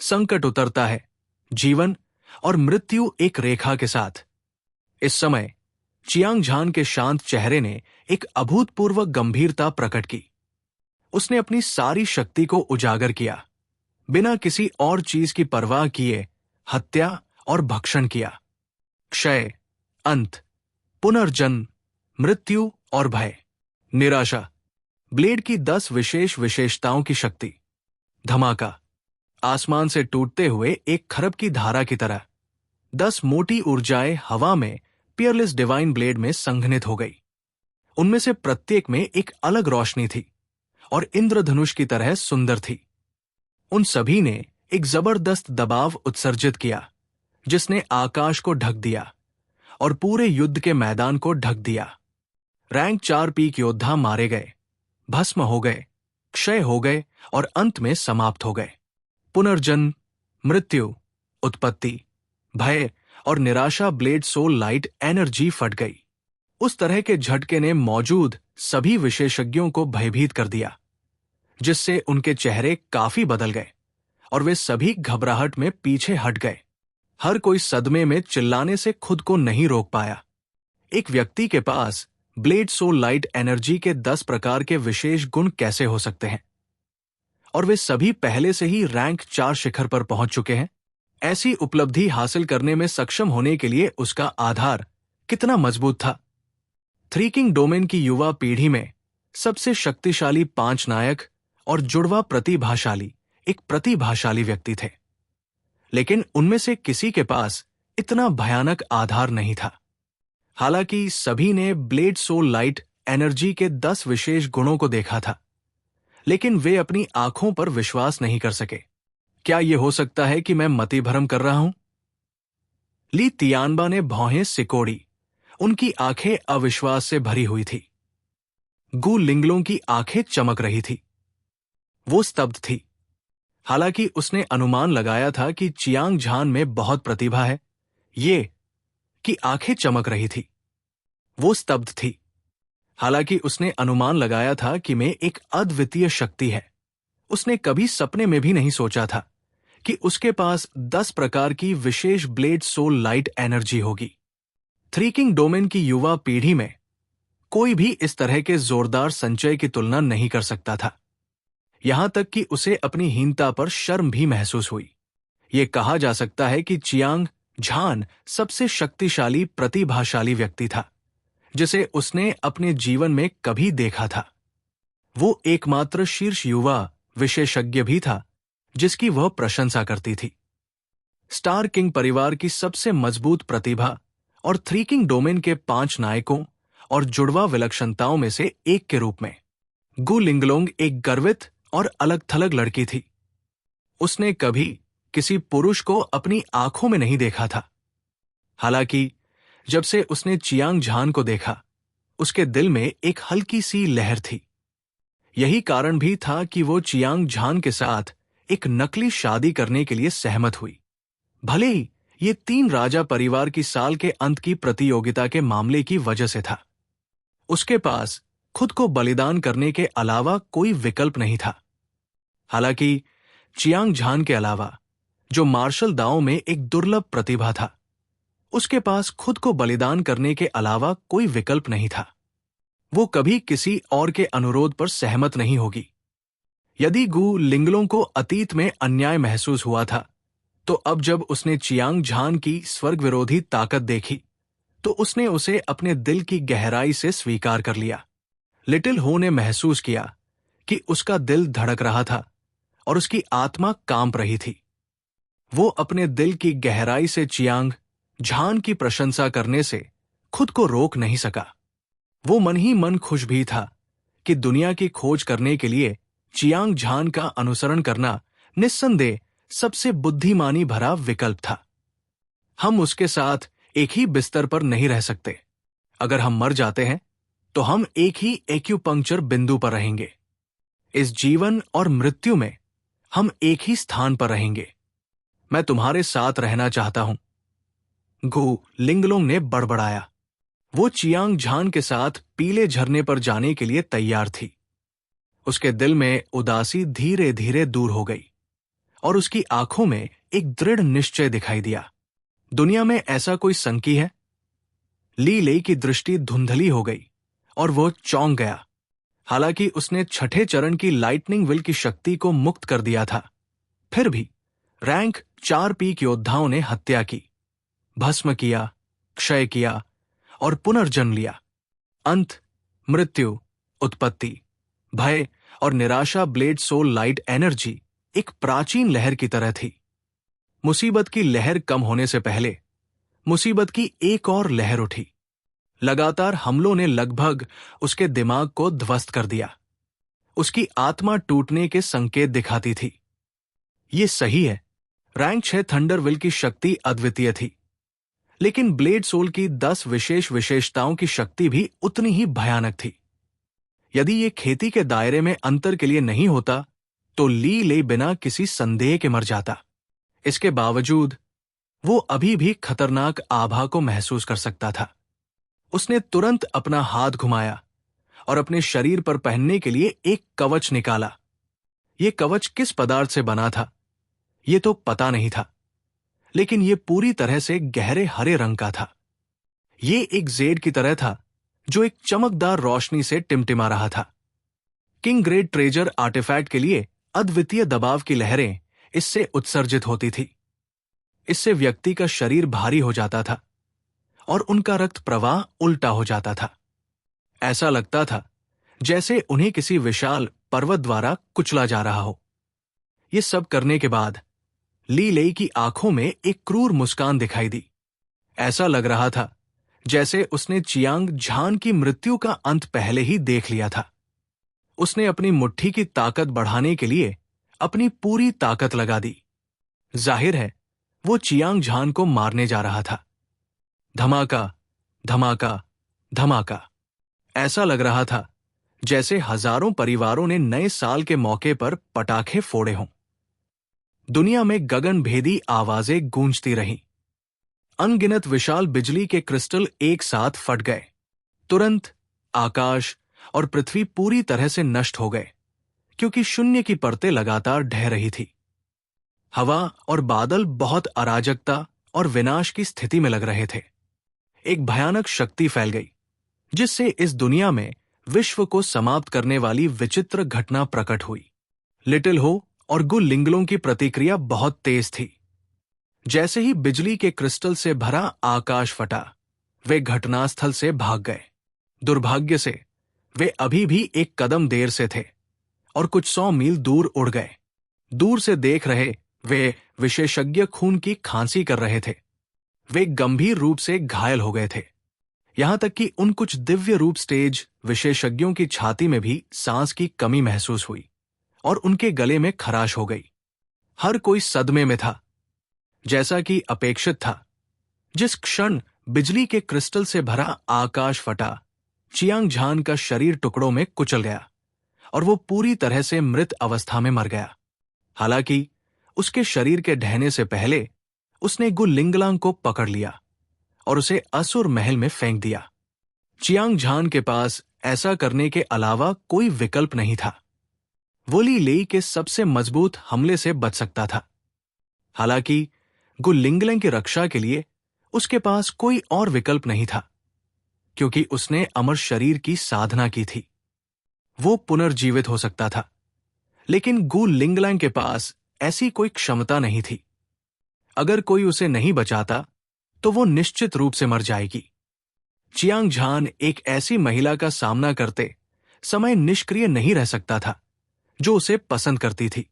संकट उतरता है, जीवन और मृत्यु एक रेखा के साथ। इस समय चियांग झान के शांत चेहरे ने एक अभूतपूर्व गंभीरता प्रकट की। उसने अपनी सारी शक्ति को उजागर किया, बिना किसी और चीज की परवाह किए हत्या और भक्षण किया। क्षय, अंत, पुनर्जन्म, मृत्यु और भय, निराशा। ब्लेड की 10 विशेष विशेषताओं की शक्ति। धमाका, आसमान से टूटते हुए एक खरब की धारा की तरह 10 मोटी ऊर्जाएं हवा में पियरलेस डिवाइन ब्लेड में संघनित हो गई। उनमें से प्रत्येक में एक अलग रोशनी थी और इंद्रधनुष की तरह सुंदर थी। उन सभी ने एक जबरदस्त दबाव उत्सर्जित किया, जिसने आकाश को ढक दिया और पूरे युद्ध के मैदान को ढक दिया। रैंक 4 पीक योद्धा मारे गए, भस्म हो गए, क्षय हो गए और अंत में समाप्त हो गए। पुनर्जन्म, मृत्यु, उत्पत्ति, भय और निराशा ब्लेड सोल लाइट एनर्जी फट गई। उस तरह के झटके ने मौजूद सभी विशेषज्ञों को भयभीत कर दिया, जिससे उनके चेहरे काफी बदल गए और वे सभी घबराहट में पीछे हट गए। हर कोई सदमे में चिल्लाने से खुद को नहीं रोक पाया। एक व्यक्ति के पास ब्लेड सोल लाइट एनर्जी के 10 प्रकार के विशेष गुण कैसे हो सकते हैं? और वे सभी पहले से ही रैंक 4 शिखर पर पहुंच चुके हैं। ऐसी उपलब्धि हासिल करने में सक्षम होने के लिए उसका आधार कितना मजबूत था। थ्री किंग डोमेन की युवा पीढ़ी में सबसे शक्तिशाली 5 नायक और जुड़वा प्रतिभाशाली एक प्रतिभाशाली व्यक्ति थे, लेकिन उनमें से किसी के पास इतना भयानक आधार नहीं था। हालांकि सभी ने ब्लेड सोल लाइट एनर्जी के 10 विशेष गुणों को देखा था, लेकिन वे अपनी आंखों पर विश्वास नहीं कर सके। क्या यह हो सकता है कि मैं मतिभ्रम कर रहा हूं? ली तियानबा ने भौहें सिकोड़ी। उनकी आंखें अविश्वास से भरी हुई थी। गु लिंगलों की आंखें चमक रही थी। वो स्तब्ध थी। हालांकि उसने अनुमान लगाया था कि चियांग झान में बहुत प्रतिभा है, ये कि आंखें चमक रही थी। वो स्तब्ध थी। हालांकि उसने अनुमान लगाया था कि में एक अद्वितीय शक्ति है। उसने कभी सपने में भी नहीं सोचा था कि उसके पास 10 प्रकार की विशेष ब्लेड सोल लाइट एनर्जी होगी। थ्री किंग डोमेन की युवा पीढ़ी में कोई भी इस तरह के जोरदार संचय की तुलना नहीं कर सकता था। यहां तक कि उसे अपनी हीनता पर शर्म भी महसूस हुई। यह कहा जा सकता है कि चियांग झान सबसे शक्तिशाली प्रतिभाशाली व्यक्ति था जिसे उसने अपने जीवन में कभी देखा था। वो एकमात्र शीर्ष युवा विशेषज्ञ भी था जिसकी वह प्रशंसा करती थी। स्टार किंग परिवार की सबसे मजबूत प्रतिभा और थ्री किंग डोमेन के 5 नायकों और जुड़वा विलक्षणताओं में से एक के रूप में गु लिंगलोंग एक गर्वित और अलग थलग लड़की थी। उसने कभी किसी पुरुष को अपनी आंखों में नहीं देखा था। हालांकि जब से उसने चियांग झान को देखा, उसके दिल में एक हल्की सी लहर थी। यही कारण भी था कि वो चियांग झान के साथ एक नकली शादी करने के लिए सहमत हुई। भले ही ये 3 राजा परिवार की साल के अंत की प्रतियोगिता के मामले की वजह से था। उसके पास खुद को बलिदान करने के अलावा कोई विकल्प नहीं था। हालांकि चियांग झान के अलावा, जो मार्शल दांव में एक दुर्लभ प्रतिभा था, उसके पास खुद को बलिदान करने के अलावा कोई विकल्प नहीं था। वो कभी किसी और के अनुरोध पर सहमत नहीं होगी। यदि गु लिंगलों को अतीत में अन्याय महसूस हुआ था, तो अब जब उसने चियांग झान की स्वर्ग विरोधी ताकत देखी, तो उसने उसे अपने दिल की गहराई से स्वीकार कर लिया। लिटिल हो ने महसूस किया कि उसका दिल धड़क रहा था और उसकी आत्मा कांप रही थी। वो अपने दिल की गहराई से चियांग झान की प्रशंसा करने से खुद को रोक नहीं सका। वो मन ही मन खुश भी था कि दुनिया की खोज करने के लिए चियांग झान का अनुसरण करना निस्संदेह सबसे बुद्धिमानी भरा विकल्प था। हम उसके साथ एक ही बिस्तर पर नहीं रह सकते। अगर हम मर जाते हैं तो हम एक ही एक्यूपंक्चर बिंदु पर रहेंगे। इस जीवन और मृत्यु में हम एक ही स्थान पर रहेंगे। मैं तुम्हारे साथ रहना चाहता हूं, गु लिंगलोंग ने बड़बड़ाया। वो चियांग झान के साथ पीले झरने पर जाने के लिए तैयार थी। उसके दिल में उदासी धीरे धीरे दूर हो गई और उसकी आंखों में एक दृढ़ निश्चय दिखाई दिया। दुनिया में ऐसा कोई संकी है? ली लेई की दृष्टि धुंधली हो गई और वो चौंक गया। हालांकि उसने छठे चरण की लाइटनिंग विल की शक्ति को मुक्त कर दिया था, फिर भी रैंक 4 पीक योद्धाओं ने हत्या की, भस्म किया, क्षय किया और पुनर्जन्म लिया। अंत, मृत्यु, उत्पत्ति, भय और निराशा ब्लेड सोल लाइट एनर्जी एक प्राचीन लहर की तरह थी। मुसीबत की लहर कम होने से पहले मुसीबत की एक और लहर उठी। लगातार हमलों ने लगभग उसके दिमाग को ध्वस्त कर दिया। उसकी आत्मा टूटने के संकेत दिखाती थी। ये सही है, रैंक 6 थंडरविल की शक्ति अद्वितीय थी, लेकिन ब्लेड सोल की 10 विशेष विशेषताओं की शक्ति भी उतनी ही भयानक थी। यदि ये खेती के दायरे में अंतर के लिए नहीं होता तो ली ले बिना किसी संदेह के मर जाता। इसके बावजूद वो अभी भी खतरनाक आभा को महसूस कर सकता था। उसने तुरंत अपना हाथ घुमाया और अपने शरीर पर पहनने के लिए एक कवच निकाला। ये कवच किस पदार्थ से बना था ये तो पता नहीं था, लेकिन ये पूरी तरह से गहरे हरे रंग का था। ये एक जेड की तरह था जो एक चमकदार रोशनी से टिमटिमा रहा था। किंग ग्रेड ट्रेजर आर्टिफैक्ट के लिए अद्वितीय दबाव की लहरें इससे उत्सर्जित होती थी। इससे व्यक्ति का शरीर भारी हो जाता था और उनका रक्त प्रवाह उल्टा हो जाता था। ऐसा लगता था जैसे उन्हें किसी विशाल पर्वत द्वारा कुचला जा रहा हो। ये सब करने के बाद ली लेई की आंखों में एक क्रूर मुस्कान दिखाई दी। ऐसा लग रहा था जैसे उसने चियांग झान की मृत्यु का अंत पहले ही देख लिया था। उसने अपनी मुट्ठी की ताकत बढ़ाने के लिए अपनी पूरी ताकत लगा दी। जाहिर है वो चियांग झान को मारने जा रहा था। धमाका, धमाका, धमाका। ऐसा लग रहा था जैसे हजारों परिवारों ने नए साल के मौके पर पटाखे फोड़े हों। दुनिया में गगनभेदी आवाजें गूंजती रहीं। अनगिनत विशाल बिजली के क्रिस्टल एक साथ फट गए। तुरंत आकाश और पृथ्वी पूरी तरह से नष्ट हो गए, क्योंकि शून्य की परतें लगातार ढह रही थी। हवा और बादल बहुत अराजकता और विनाश की स्थिति में लग रहे थे। एक भयानक शक्ति फैल गई, जिससे इस दुनिया में विश्व को समाप्त करने वाली विचित्र घटना प्रकट हुई। लिटिल हो और गु लिंगलों की प्रतिक्रिया बहुत तेज थी। जैसे ही बिजली के क्रिस्टल से भरा आकाश फटा, वे घटनास्थल से भाग गए। दुर्भाग्य से वे अभी भी एक कदम देर से थे और कुछ 100 मील दूर उड़ गए। दूर से देख रहे वे विशेषज्ञ खून की खांसी कर रहे थे। वे गंभीर रूप से घायल हो गए थे, यहां तक कि उन कुछ दिव्य रूप स्टेज विशेषज्ञों की छाती में भी सांस की कमी महसूस हुई और उनके गले में खराश हो गई। हर कोई सदमे में था, जैसा कि अपेक्षित था। जिस क्षण बिजली के क्रिस्टल से भरा आकाश फटा, चियांग झान का शरीर टुकड़ों में कुचल गया और वो पूरी तरह से मृत अवस्था में मर गया। हालांकि उसके शरीर के ढहने से पहले उसने गु लिंगलांग को पकड़ लिया और उसे असुर महल में फेंक दिया। चियांग झान के पास ऐसा करने के अलावा कोई विकल्प नहीं था। वो ली लेई के सबसे मजबूत हमले से बच सकता था। हालांकि गु लिंगलैंग की रक्षा के लिए उसके पास कोई और विकल्प नहीं था, क्योंकि उसने अमर शरीर की साधना की थी। वो पुनर्जीवित हो सकता था, लेकिन गु लिंगलैंग के पास ऐसी कोई क्षमता नहीं थी। अगर कोई उसे नहीं बचाता तो वो निश्चित रूप से मर जाएगी। चियांग झान एक ऐसी महिला का सामना करते समय निष्क्रिय नहीं रह सकता था जो उसे पसंद करती थी।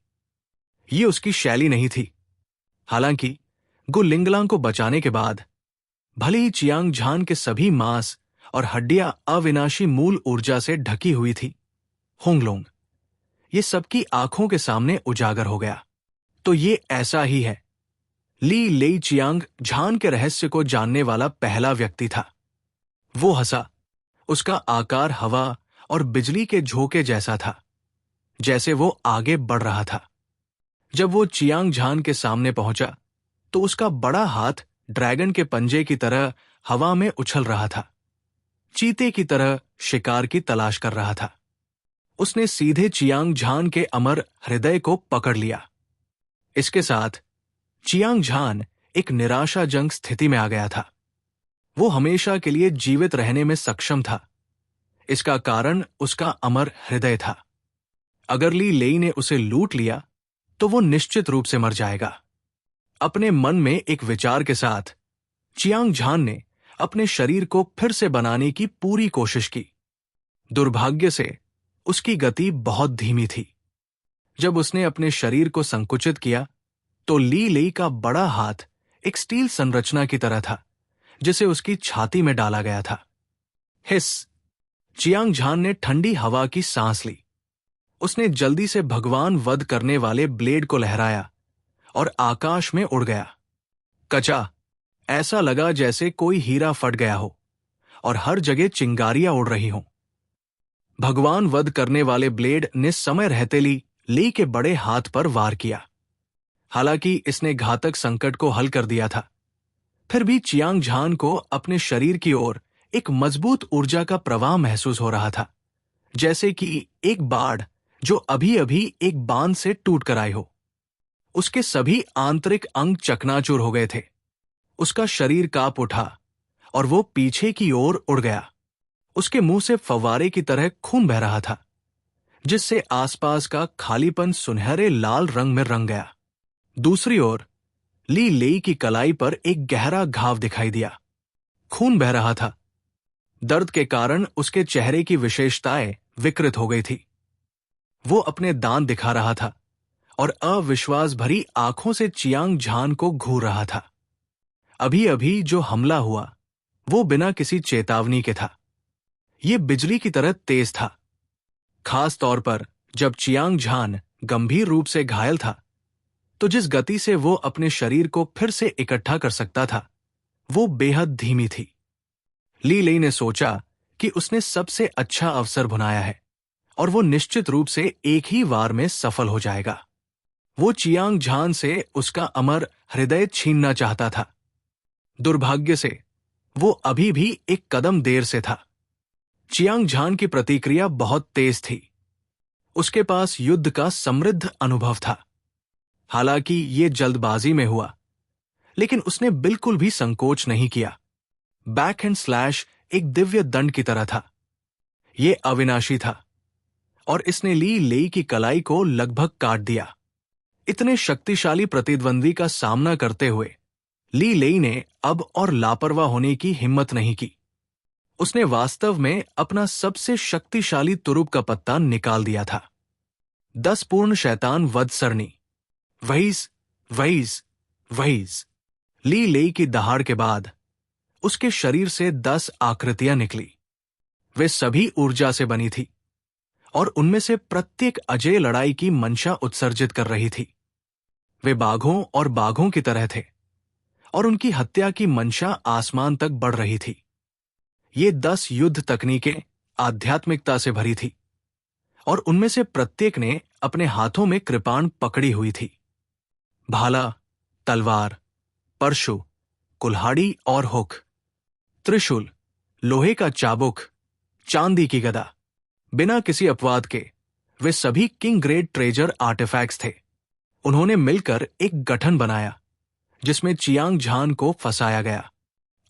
ये उसकी शैली नहीं थी। हालांकि गु लिंगलांग को बचाने के बाद भले ही चियांग झान के सभी मांस और हड्डियां अविनाशी मूल ऊर्जा से ढकी हुई थी, होंगलोंग ये सबकी आंखों के सामने उजागर हो गया। तो ये ऐसा ही है। ली लेई चियांग झान के रहस्य को जानने वाला पहला व्यक्ति था। वो हंसा। उसका आकार हवा और बिजली के झोंके जैसा था, जैसे वो आगे बढ़ रहा था। जब वो चियांग झान के सामने पहुंचा तो उसका बड़ा हाथ ड्रैगन के पंजे की तरह हवा में उछल रहा था, चीते की तरह शिकार की तलाश कर रहा था। उसने सीधे चियांग झान के अमर हृदय को पकड़ लिया। इसके साथ चियांग झान एक निराशाजनक स्थिति में आ गया था। वो हमेशा के लिए जीवित रहने में सक्षम था। इसका कारण उसका अमर हृदय था। अगर ली लेई ने उसे लूट लिया तो वो निश्चित रूप से मर जाएगा। अपने मन में एक विचार के साथ चियांग झान ने अपने शरीर को फिर से बनाने की पूरी कोशिश की। दुर्भाग्य से उसकी गति बहुत धीमी थी। जब उसने अपने शरीर को संकुचित किया तो ली लेई का बड़ा हाथ एक स्टील संरचना की तरह था जिसे उसकी छाती में डाला गया था। हिस! चियांग झान ने ठंडी हवा की सांस ली। उसने जल्दी से भगवान वध करने वाले ब्लेड को लहराया और आकाश में उड़ गया। कचा! ऐसा लगा जैसे कोई हीरा फट गया हो और हर जगह चिंगारियां उड़ रही हों। भगवान वध करने वाले ब्लेड ने समय रहते ली के बड़े हाथ पर वार किया। हालांकि इसने घातक संकट को हल कर दिया था, फिर भी चियांग झान को अपने शरीर की ओर एक मजबूत ऊर्जा का प्रवाह महसूस हो रहा था, जैसे कि एक बाढ़ जो अभी अभी एक बांध से टूट कर आई हो। उसके सभी आंतरिक अंग चकनाचूर हो गए थे। उसका शरीर कांप उठा और वो पीछे की ओर उड़ गया। उसके मुंह से फव्वारे की तरह खून बह रहा था, जिससे आसपास का खालीपन सुनहरे लाल रंग में रंग गया। दूसरी ओर ली लेई की कलाई पर एक गहरा घाव दिखाई दिया। खून बह रहा था। दर्द के कारण उसके चेहरे की विशेषताएं विकृत हो गई थी। वो अपने दांत दिखा रहा था और अविश्वास भरी आंखों से चियांग झान को घूर रहा था। अभी अभी जो हमला हुआ वो बिना किसी चेतावनी के था। ये बिजली की तरह तेज था। खास तौर पर जब चियांग झान गंभीर रूप से घायल था तो जिस गति से वो अपने शरीर को फिर से इकट्ठा कर सकता था वो बेहद धीमी थी। ली लेई ने सोचा कि उसने सबसे अच्छा अवसर भुनाया है और वो निश्चित रूप से एक ही वार में सफल हो जाएगा। वो चियांग झान से उसका अमर हृदय छीनना चाहता था। दुर्भाग्य से वो अभी भी एक कदम देर से था। चियांग झान की प्रतिक्रिया बहुत तेज थी। उसके पास युद्ध का समृद्ध अनुभव था। हालांकि ये जल्दबाजी में हुआ, लेकिन उसने बिल्कुल भी संकोच नहीं किया। बैकहैंड स्लैश एक दिव्य दंड की तरह था। ये अविनाशी था और इसने ली लेई की कलाई को लगभग काट दिया। इतने शक्तिशाली प्रतिद्वंदी का सामना करते हुए ली लेई ने अब और लापरवाह होने की हिम्मत नहीं की। उसने वास्तव में अपना सबसे शक्तिशाली तुरुप का पत्ता निकाल दिया था। 10 पूर्ण शैतान वध सरणी। वहीज, वहीज, वहीज। ली लेई की दहाड़ के बाद उसके शरीर से 10 आकृतियां निकली। वे सभी ऊर्जा से बनी थी और उनमें से प्रत्येक अजेय लड़ाई की मंशा उत्सर्जित कर रही थी। वे बाघों और बाघों की तरह थे और उनकी हत्या की मंशा आसमान तक बढ़ रही थी। ये 10 युद्ध तकनीकें आध्यात्मिकता से भरी थी और उनमें से प्रत्येक ने अपने हाथों में कृपाण पकड़ी हुई थी। भाला, तलवार, परशु, कुल्हाड़ी और हुक, त्रिशूल, लोहे का चाबुक, चांदी की गदा। बिना किसी अपवाद के वे सभी किंग ग्रेड ट्रेजर आर्टिफैक्ट्स थे। उन्होंने मिलकर एक गठन बनाया जिसमें चियांग झान को फंसाया गया।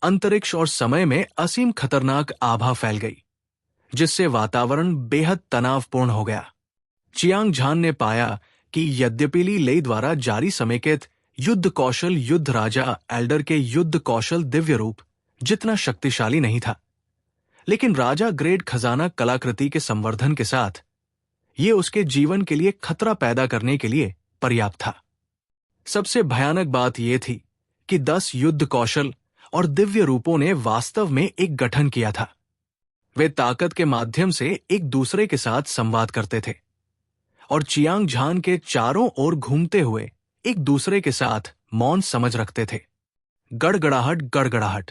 अंतरिक्ष और समय में असीम खतरनाक आभा फैल गई, जिससे वातावरण बेहद तनावपूर्ण हो गया। चियांग झान ने पाया कि यद्यपि ली लेई द्वारा जारी समेकित युद्ध कौशल युद्ध राजा एल्डर के युद्ध कौशल दिव्य रूप जितना शक्तिशाली नहीं था, लेकिन राजा ग्रेड खजाना कलाकृति के संवर्धन के साथ ये उसके जीवन के लिए खतरा पैदा करने के लिए पर्याप्त था। सबसे भयानक बात यह थी कि 10 युद्ध कौशल और दिव्य रूपों ने वास्तव में एक गठन किया था। वे ताकत के माध्यम से एक दूसरे के साथ संवाद करते थे और चियांग झान के चारों ओर घूमते हुए एक दूसरे के साथ मौन समझ रखते थे। गड़गड़ाहट, गड़गड़ाहट।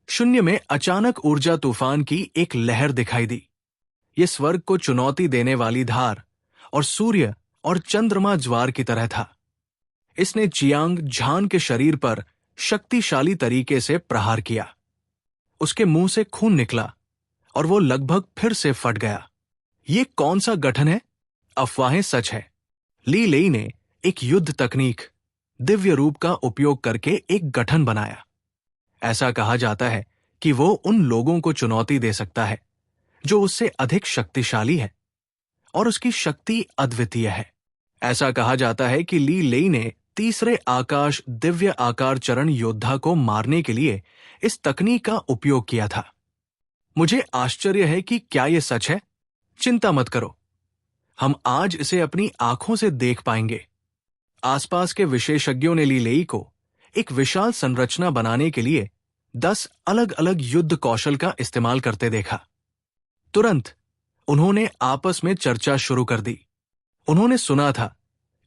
शून्य में अचानक ऊर्जा तूफान की एक लहर दिखाई दी। ये स्वर्ग को चुनौती देने वाली धार और सूर्य और चंद्रमा ज्वार की तरह था। इसने चियांग झान के शरीर पर शक्तिशाली तरीके से प्रहार किया। उसके मुंह से खून निकला और वो लगभग फिर से फट गया। ये कौन सा गठन है? अफवाहें सच है। ली लेई ने एक युद्ध तकनीक, दिव्य रूप का उपयोग करके एक गठन बनाया। ऐसा कहा जाता है कि वो उन लोगों को चुनौती दे सकता है जो उससे अधिक शक्तिशाली है और उसकी शक्ति अद्वितीय है। ऐसा कहा जाता है कि ली लेई ने तीसरे आकाश दिव्य आकार चरण योद्धा को मारने के लिए इस तकनीक का उपयोग किया था। मुझे आश्चर्य है कि क्या यह सच है? चिंता मत करो, हम आज इसे अपनी आंखों से देख पाएंगे। आसपास के विशेषज्ञों ने ली लेई को एक विशाल संरचना बनाने के लिए 10 अलग अलग युद्ध कौशल का इस्तेमाल करते देखा। तुरंत उन्होंने आपस में चर्चा शुरू कर दी। उन्होंने सुना था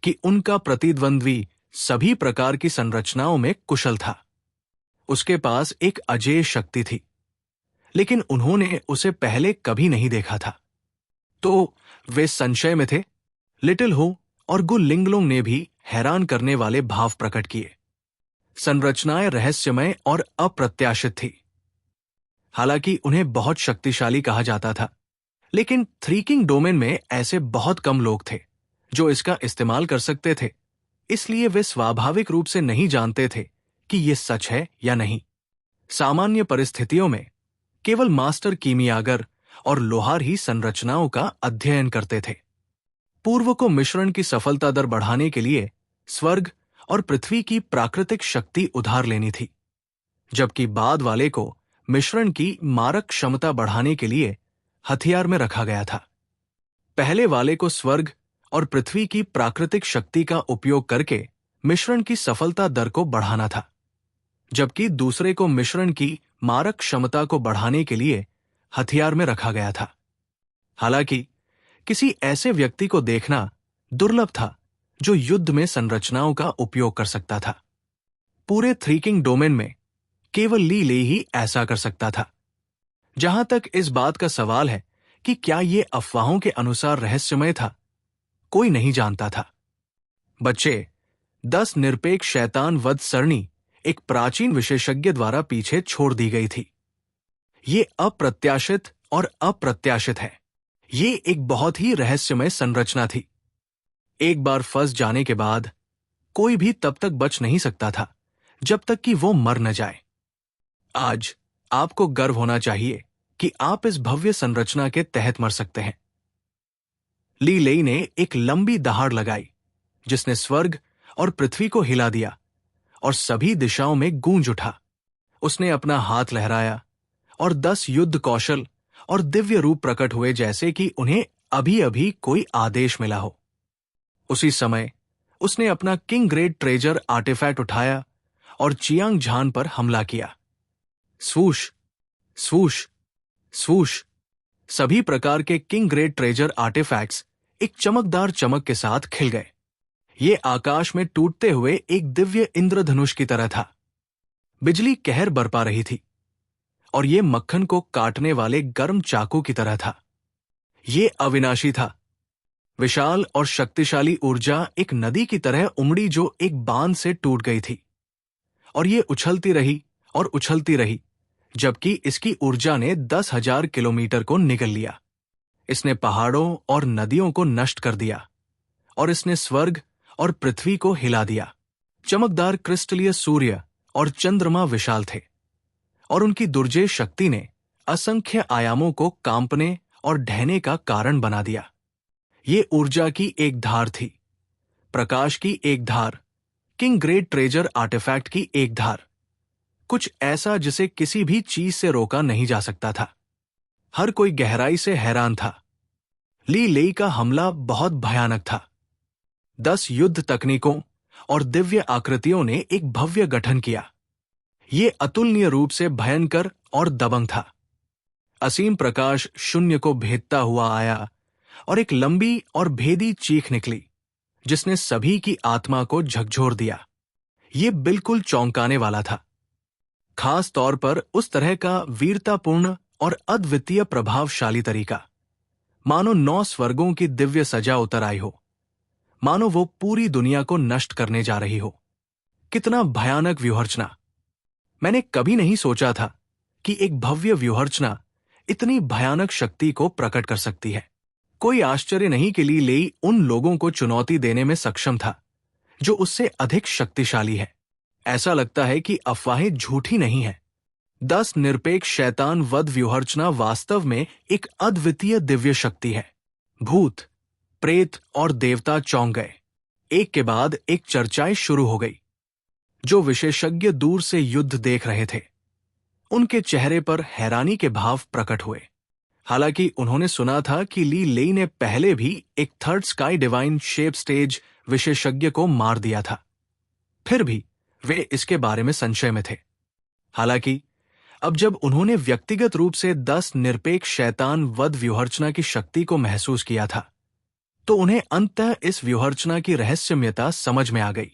कि उनका प्रतिद्वंद्वी सभी प्रकार की संरचनाओं में कुशल था। उसके पास एक अजेय शक्ति थी, लेकिन उन्होंने उसे पहले कभी नहीं देखा था। तो वे संशय में थे। लिटिल हो और गु लिंगलोंग ने भी हैरान करने वाले भाव प्रकट किए। संरचनाएं रहस्यमय और अप्रत्याशित थी। हालांकि उन्हें बहुत शक्तिशाली कहा जाता था, लेकिन थ्री किंग डोमेन में ऐसे बहुत कम लोग थे जो इसका इस्तेमाल कर सकते थे। इसलिए वे स्वाभाविक रूप से नहीं जानते थे कि यह सच है या नहीं। सामान्य परिस्थितियों में केवल मास्टर कीमियागर और लोहार ही संरचनाओं का अध्ययन करते थे। पूर्व को मिश्रण की सफलता दर बढ़ाने के लिए स्वर्ग और पृथ्वी की प्राकृतिक शक्ति उधार लेनी थी, जबकि बाद वाले को मिश्रण की मारक क्षमता बढ़ाने के लिए हथियार में रखा गया था। पहले वाले को स्वर्ग और पृथ्वी की प्राकृतिक शक्ति का उपयोग करके मिश्रण की सफलता दर को बढ़ाना था, जबकि दूसरे को मिश्रण की मारक क्षमता को बढ़ाने के लिए हथियार में रखा गया था। हालांकि किसी ऐसे व्यक्ति को देखना दुर्लभ था जो युद्ध में संरचनाओं का उपयोग कर सकता था। पूरे थ्री किंग डोमेन में केवल ली लेई ही ऐसा कर सकता था। जहां तक इस बात का सवाल है कि क्या यह अफवाहों के अनुसार रहस्यमय था, कोई नहीं जानता था। बच्चे, 10 निरपेक्ष शैतान वध सरणी एक प्राचीन विशेषज्ञ द्वारा पीछे छोड़ दी गई थी। ये अप्रत्याशित और अप्रत्याशित है। ये एक बहुत ही रहस्यमय संरचना थी। एक बार फंस जाने के बाद कोई भी तब तक बच नहीं सकता था जब तक कि वो मर न जाए। आज आपको गर्व होना चाहिए कि आप इस भव्य संरचना के तहत मर सकते हैं। ली लेई ने एक लंबी दहाड़ लगाई जिसने स्वर्ग और पृथ्वी को हिला दिया और सभी दिशाओं में गूंज उठा। उसने अपना हाथ लहराया और 10 युद्ध कौशल और दिव्य रूप प्रकट हुए जैसे कि उन्हें अभी अभी कोई आदेश मिला हो। उसी समय उसने अपना किंग ग्रेड ट्रेजर आर्टिफैक्ट उठाया और चियांग झान पर हमला किया। स्वूश स्वूश स्वूश, सभी प्रकार के किंग ग्रेड ट्रेजर आर्टिफैक्ट्स एक चमकदार चमक के साथ खिल गए। ये आकाश में टूटते हुए एक दिव्य इंद्रधनुष की तरह था। बिजली कहर बरपा रही थी और ये मक्खन को काटने वाले गर्म चाकू की तरह था। ये अविनाशी था। विशाल और शक्तिशाली ऊर्जा एक नदी की तरह उमड़ी जो एक बांध से टूट गई थी, और ये उछलती रही और उछलती रही जबकि इसकी ऊर्जा ने 10,000 किलोमीटर को निगल लिया। इसने पहाड़ों और नदियों को नष्ट कर दिया और इसने स्वर्ग और पृथ्वी को हिला दिया। चमकदार क्रिस्टलीय सूर्य और चंद्रमा विशाल थे और उनकी दुर्जय शक्ति ने असंख्य आयामों को कांपने और ढहने का कारण बना दिया। ये ऊर्जा की एक धार थी, प्रकाश की एक धार, किंग ग्रेड ट्रेजर आर्टिफैक्ट की एक धार, कुछ ऐसा जिसे किसी भी चीज से रोका नहीं जा सकता था। हर कोई गहराई से हैरान था। ली लेई का हमला बहुत भयानक था। 10 युद्ध तकनीकों और दिव्य आकृतियों ने एक भव्य गठन किया। ये अतुलनीय रूप से भयंकर और दबंग था। असीम प्रकाश शून्य को भेदता हुआ आया और एक लंबी और भेदी चीख निकली जिसने सभी की आत्मा को झकझोर दिया। ये बिल्कुल चौंकाने वाला था, खास तौर पर उस तरह का वीरतापूर्ण और अद्वितीय प्रभावशाली तरीका, मानो 9 स्वर्गों की दिव्य सजा उतर आई हो, मानो वो पूरी दुनिया को नष्ट करने जा रही हो। कितना भयानक व्यूहरचना! मैंने कभी नहीं सोचा था कि एक भव्य व्यूहरचना इतनी भयानक शक्ति को प्रकट कर सकती है। कोई आश्चर्य नहीं कि ली लेई उन लोगों को चुनौती देने में सक्षम था जो उससे अधिक शक्तिशाली है। ऐसा लगता है कि अफवाहें झूठी नहीं है। 10 निरपेक्ष शैतान वध व्यूहर्चना वास्तव में एक अद्वितीय दिव्य शक्ति है। भूत, प्रेत और देवता चौंक गए। एक के बाद एक चर्चाएं शुरू हो गई। जो विशेषज्ञ दूर से युद्ध देख रहे थे, उनके चेहरे पर हैरानी के भाव प्रकट हुए। हालांकि उन्होंने सुना था कि ली लेई ने पहले भी एक third sky divine shape stage विशेषज्ञ को मार दिया था, फिर भी वे इसके बारे में संशय में थे। हालांकि अब जब उन्होंने व्यक्तिगत रूप से 10 निरपेक्ष शैतान वध व्यूहर्चना की शक्ति को महसूस किया था, तो उन्हें अंततः इस व्यूहर्चना की रहस्यमयता समझ में आ गई।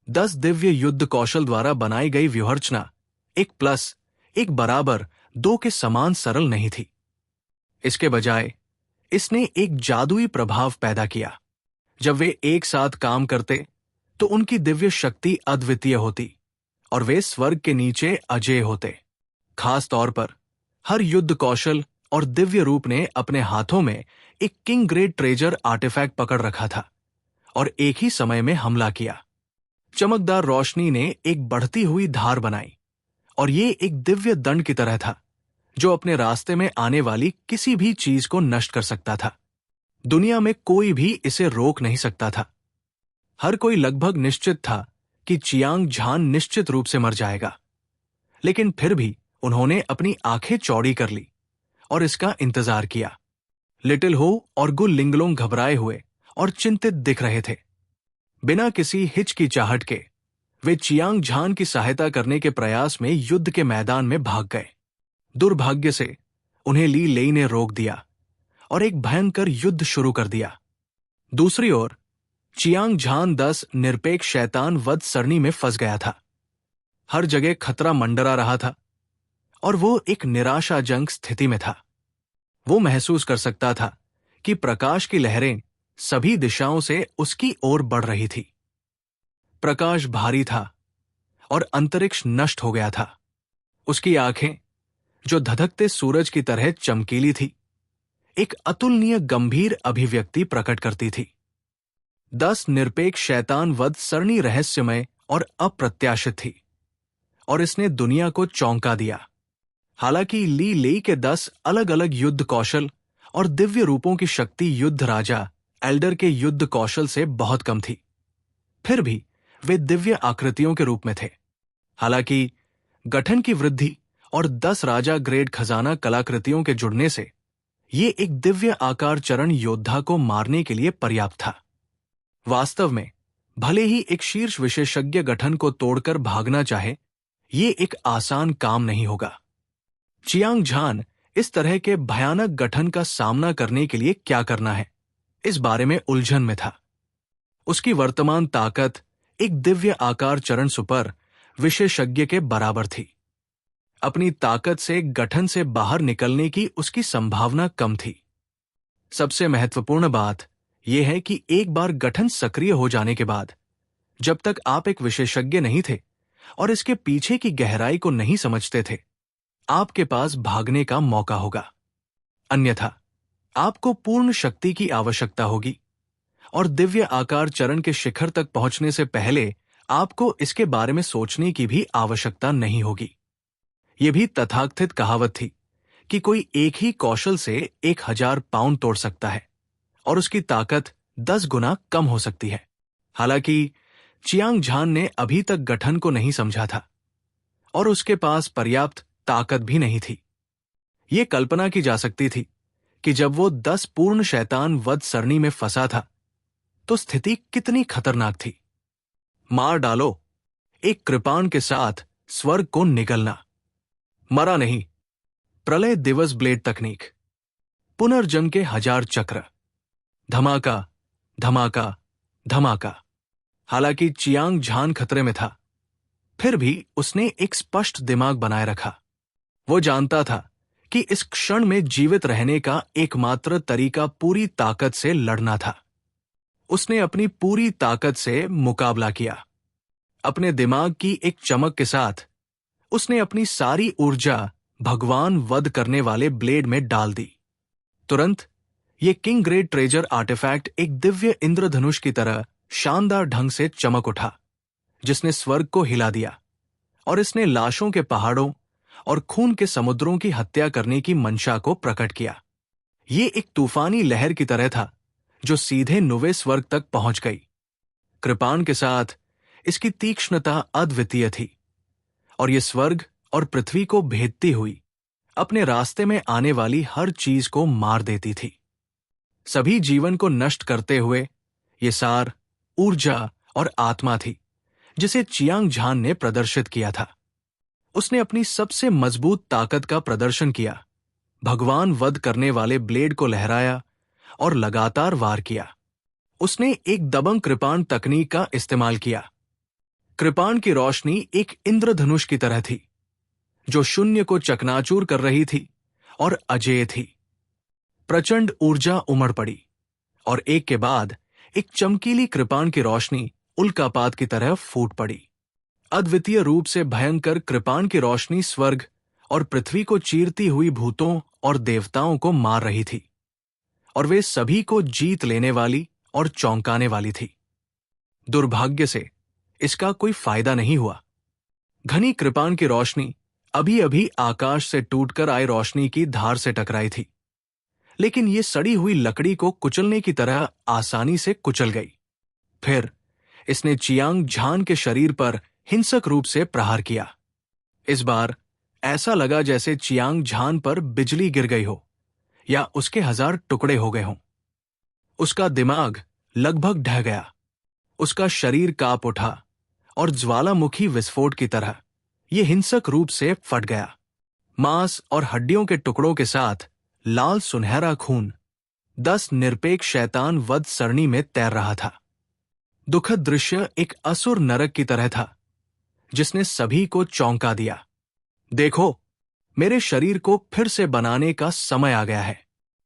10 दिव्य युद्ध कौशल द्वारा बनाई गई व्यूहर्चना एक प्लस एक बराबर 2 के समान सरल नहीं थी। इसके बजाय इसने एक जादुई प्रभाव पैदा किया। जब वे एक साथ काम करते तो उनकी दिव्य शक्ति अद्वितीय होती और वे स्वर्ग के नीचे अजेय होते। खास तौर पर हर युद्ध कौशल और दिव्य रूप ने अपने हाथों में एक किंग ग्रेड ट्रेजर आर्टिफैक्ट पकड़ रखा था और एक ही समय में हमला किया। चमकदार रोशनी ने एक बढ़ती हुई धार बनाई और ये एक दिव्य दंड की तरह था जो अपने रास्ते में आने वाली किसी भी चीज को नष्ट कर सकता था। दुनिया में कोई भी इसे रोक नहीं सकता था। हर कोई लगभग निश्चित था कि चियांग झान निश्चित रूप से मर जाएगा, लेकिन फिर भी उन्होंने अपनी आंखें चौड़ी कर ली और इसका इंतजार किया। लिटिल हो और गु लिंगलोंग घबराए हुए और चिंतित दिख रहे थे। बिना किसी हिचकिचाहट के वे चियांग झान की सहायता करने के प्रयास में युद्ध के मैदान में भाग गए। दुर्भाग्य से उन्हें ली लेई ने रोक दिया और एक भयंकर युद्ध शुरू कर दिया। दूसरी ओर चियांग झान 10 निरपेक्ष शैतान वध सरणी में फंस गया था। हर जगह खतरा मंडरा रहा था और वो एक निराशाजनक स्थिति में था। वो महसूस कर सकता था कि प्रकाश की लहरें सभी दिशाओं से उसकी ओर बढ़ रही थी। प्रकाश भारी था और अंतरिक्ष नष्ट हो गया था। उसकी आंखें, जो धधकते सूरज की तरह चमकीली थी, एक अतुलनीय गंभीर अभिव्यक्ति प्रकट करती थी। 10 निरपेक्ष शैतान वध सरणी रहस्यमय और अप्रत्याशित थी और इसने दुनिया को चौंका दिया। हालांकि ली लेई के 10 अलग अलग युद्ध कौशल और दिव्य रूपों की शक्ति युद्ध राजा एल्डर के युद्ध कौशल से बहुत कम थी, फिर भी वे दिव्य आकृतियों के रूप में थे। हालांकि गठन की वृद्धि और 10 राजा ग्रेड खजाना कलाकृतियों के जुड़ने से ये एक दिव्य आकार चरण योद्धा को मारने के लिए पर्याप्त था। वास्तव में भले ही एक शीर्ष विशेषज्ञ गठन को तोड़कर भागना चाहे, ये एक आसान काम नहीं होगा। चियांग झान इस तरह के भयानक गठन का सामना करने के लिए क्या करना है, इस बारे में उलझन में था। उसकी वर्तमान ताकत एक दिव्य आकार चरण सुपर विशेषज्ञ के बराबर थी। अपनी ताकत से गठन से बाहर निकलने की उसकी संभावना कम थी। सबसे महत्वपूर्ण बात यह है कि एक बार गठन सक्रिय हो जाने के बाद, जब तक आप एक विशेषज्ञ नहीं थे और इसके पीछे की गहराई को नहीं समझते थे, आपके पास भागने का मौका होगा। अन्यथा आपको पूर्ण शक्ति की आवश्यकता होगी और दिव्य आकार चरण के शिखर तक पहुंचने से पहले आपको इसके बारे में सोचने की भी आवश्यकता नहीं होगी। यह भी तथाकथित कहावत थी कि कोई एक ही कौशल से 1000 पाउंड तोड़ सकता है और उसकी ताकत 10 गुना कम हो सकती है। हालांकि चियांग झान ने अभी तक गठन को नहीं समझा था और उसके पास पर्याप्त ताकत भी नहीं थी। ये कल्पना की जा सकती थी कि जब वो 10 पूर्ण शैतान वध सरणी में फंसा था तो स्थिति कितनी खतरनाक थी। मार डालो, एक कृपाण के साथ स्वर्ग को निगलना। मरा नहीं, प्रलय दिवस ब्लेड तकनीक, पुनर्जन्म के 1000 चक्र, धमाका धमाका धमाका। हालांकि चियांग झान खतरे में था, फिर भी उसने एक स्पष्ट दिमाग बनाए रखा। वो जानता था कि इस क्षण में जीवित रहने का एकमात्र तरीका पूरी ताकत से लड़ना था। उसने अपनी पूरी ताकत से मुकाबला किया। अपने दिमाग की एक चमक के साथ उसने अपनी सारी ऊर्जा भगवान वध करने वाले ब्लेड में डाल दी। तुरंत ये किंग ग्रेड ट्रेजर आर्टिफैक्ट एक दिव्य इंद्रधनुष की तरह शानदार ढंग से चमक उठा, जिसने स्वर्ग को हिला दिया, और इसने लाशों के पहाड़ों और खून के समुद्रों की हत्या करने की मंशा को प्रकट किया। ये एक तूफानी लहर की तरह था जो सीधे नुवे स्वर्ग तक पहुंच गई। कृपाण के साथ इसकी तीक्ष्णता अद्वितीय थी, और ये स्वर्ग और पृथ्वी को भेदती हुई अपने रास्ते में आने वाली हर चीज को मार देती थी। सभी जीवन को नष्ट करते हुए ये सार, ऊर्जा और आत्मा थी जिसे चियांग झान ने प्रदर्शित किया था। उसने अपनी सबसे मजबूत ताकत का प्रदर्शन किया, भगवान वध करने वाले ब्लेड को लहराया और लगातार वार किया। उसने एक दबंग कृपाण तकनीक का इस्तेमाल किया। कृपाण की रोशनी एक इंद्रधनुष की तरह थी जो शून्य को चकनाचूर कर रही थी और अजेय थी। प्रचंड ऊर्जा उमड़ पड़ी और एक के बाद एक चमकीली कृपाण की रोशनी उल्कापात की तरह फूट पड़ी। अद्वितीय रूप से भयंकर कृपाण की रोशनी स्वर्ग और पृथ्वी को चीरती हुई भूतों और देवताओं को मार रही थी, और वे सभी को जीत लेने वाली और चौंकाने वाली थी। दुर्भाग्य से इसका कोई फायदा नहीं हुआ। घनी कृपाण की रोशनी अभी अभी आकाश से टूटकर आए रोशनी की धार से टकराई थी, लेकिन ये सड़ी हुई लकड़ी को कुचलने की तरह आसानी से कुचल गई। फिर इसने चियांग झान के शरीर पर हिंसक रूप से प्रहार किया। इस बार ऐसा लगा जैसे चियांग झान पर बिजली गिर गई हो या उसके 1000 टुकड़े हो गए हों। उसका दिमाग लगभग ढह गया, उसका शरीर कांप उठा और ज्वालामुखी विस्फोट की तरह यह हिंसक रूप से फट गया। मांस और हड्डियों के टुकड़ों के साथ लाल सुनहरा खून 10 निरपेक्ष शैतान वध सरणी में तैर रहा था। दुखद दृश्य एक असुर नरक की तरह था जिसने सभी को चौंका दिया। देखो, मेरे शरीर को फिर से बनाने का समय आ गया है।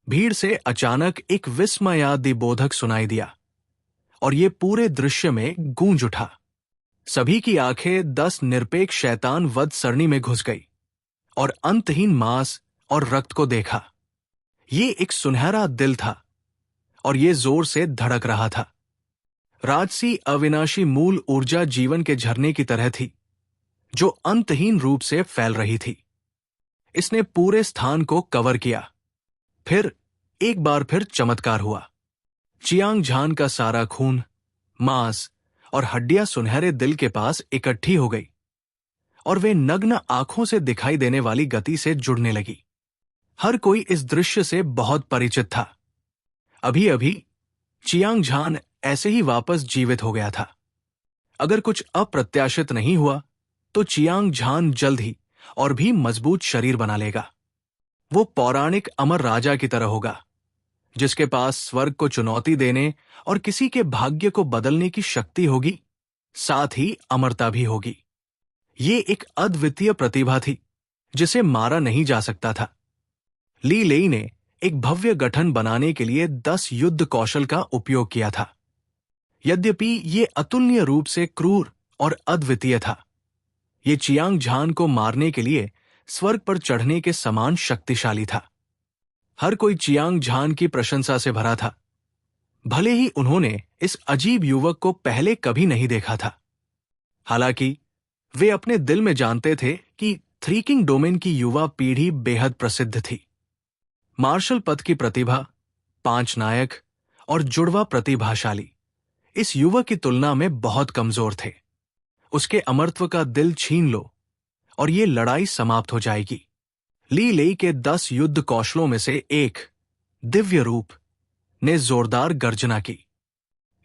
भीड़ से अचानक एक विस्मयादिबोधक सुनाई दिया और ये पूरे दृश्य में गूंज उठा। सभी की आंखें 10 निरपेक्ष शैतान वध सरणी में घुस गई और अंतहीन मांस और रक्त को देखा। ये एक सुनहरा दिल था और ये जोर से धड़क रहा था। राजसी अविनाशी मूल ऊर्जा जीवन के झरने की तरह थी जो अंतहीन रूप से फैल रही थी। इसने पूरे स्थान को कवर किया। फिर एक बार फिर चमत्कार हुआ। चियांग झान का सारा खून, मांस और हड्डियां सुनहरे दिल के पास इकट्ठी हो गई और वे नग्न आंखों से दिखाई देने वाली गति से जुड़ने लगी। हर कोई इस दृश्य से बहुत परिचित था। अभी अभी चियांग झान ऐसे ही वापस जीवित हो गया था। अगर कुछ अप्रत्याशित नहीं हुआ तो चियांग झान जल्द ही और भी मजबूत शरीर बना लेगा। वो पौराणिक अमर राजा की तरह होगा जिसके पास स्वर्ग को चुनौती देने और किसी के भाग्य को बदलने की शक्ति होगी, साथ ही अमरता भी होगी। ये एक अद्वितीय प्रतिभा थी जिसे मारा नहीं जा सकता था। ली लेई ने एक भव्य गठन बनाने के लिए 10 युद्ध कौशल का उपयोग किया था। यद्यपि ये अतुलनीय रूप से क्रूर और अद्वितीय था, ये चियांग झान को मारने के लिए स्वर्ग पर चढ़ने के समान शक्तिशाली था। हर कोई चियांग झान की प्रशंसा से भरा था, भले ही उन्होंने इस अजीब युवक को पहले कभी नहीं देखा था। हालांकि वे अपने दिल में जानते थे कि थ्री किंग डोमेन की युवा पीढ़ी बेहद प्रसिद्ध थी। मार्शल पथ की प्रतिभा, 5 नायक और जुड़वा प्रतिभाशाली इस युवक की तुलना में बहुत कमजोर थे। उसके अमरत्व का दिल छीन लो और ये लड़ाई समाप्त हो जाएगी। ली लेई के 10 युद्ध कौशलों में से एक, दिव्य रूप, ने जोरदार गर्जना की।